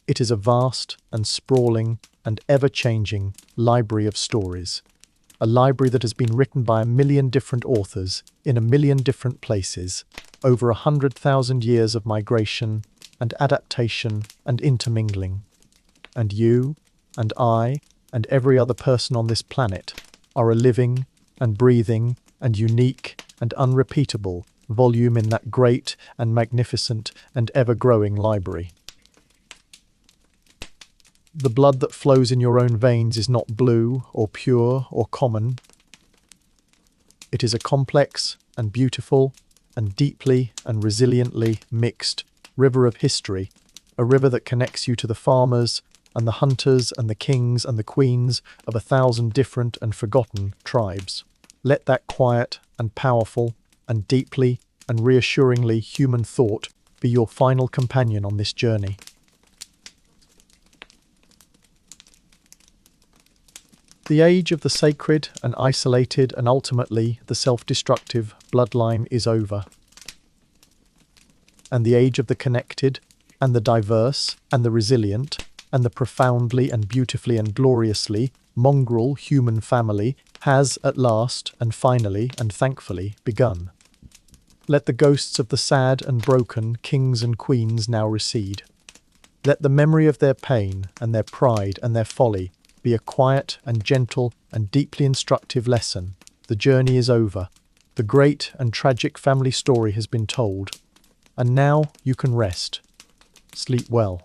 It is a vast and sprawling and ever-changing library of stories. A library that has been written by 1,000,000 different authors in 1,000,000 different places, over 100,000 years of migration and adaptation and intermingling. And you and I and every other person on this planet are a living and breathing and unique and unrepeatable volume in that great and magnificent and ever-growing library. The blood that flows in your own veins is not blue or pure or common. It is a complex and beautiful and deeply and resiliently mixed river of history, a river that connects you to the farmers and the hunters and the kings and the queens of 1,000 different and forgotten tribes. Let that quiet and powerful and deeply and reassuringly human thought be your final companion on this journey. The age of the sacred and isolated and ultimately the self-destructive bloodline is over. And the age of the connected and the diverse and the resilient and the profoundly and beautifully and gloriously mongrel human family has at last and finally and thankfully begun. Let the ghosts of the sad and broken kings and queens now recede. Let the memory of their pain and their pride and their folly be a quiet and gentle and deeply instructive lesson. The journey is over. The great and tragic family story has been told. And now you can rest. Sleep well.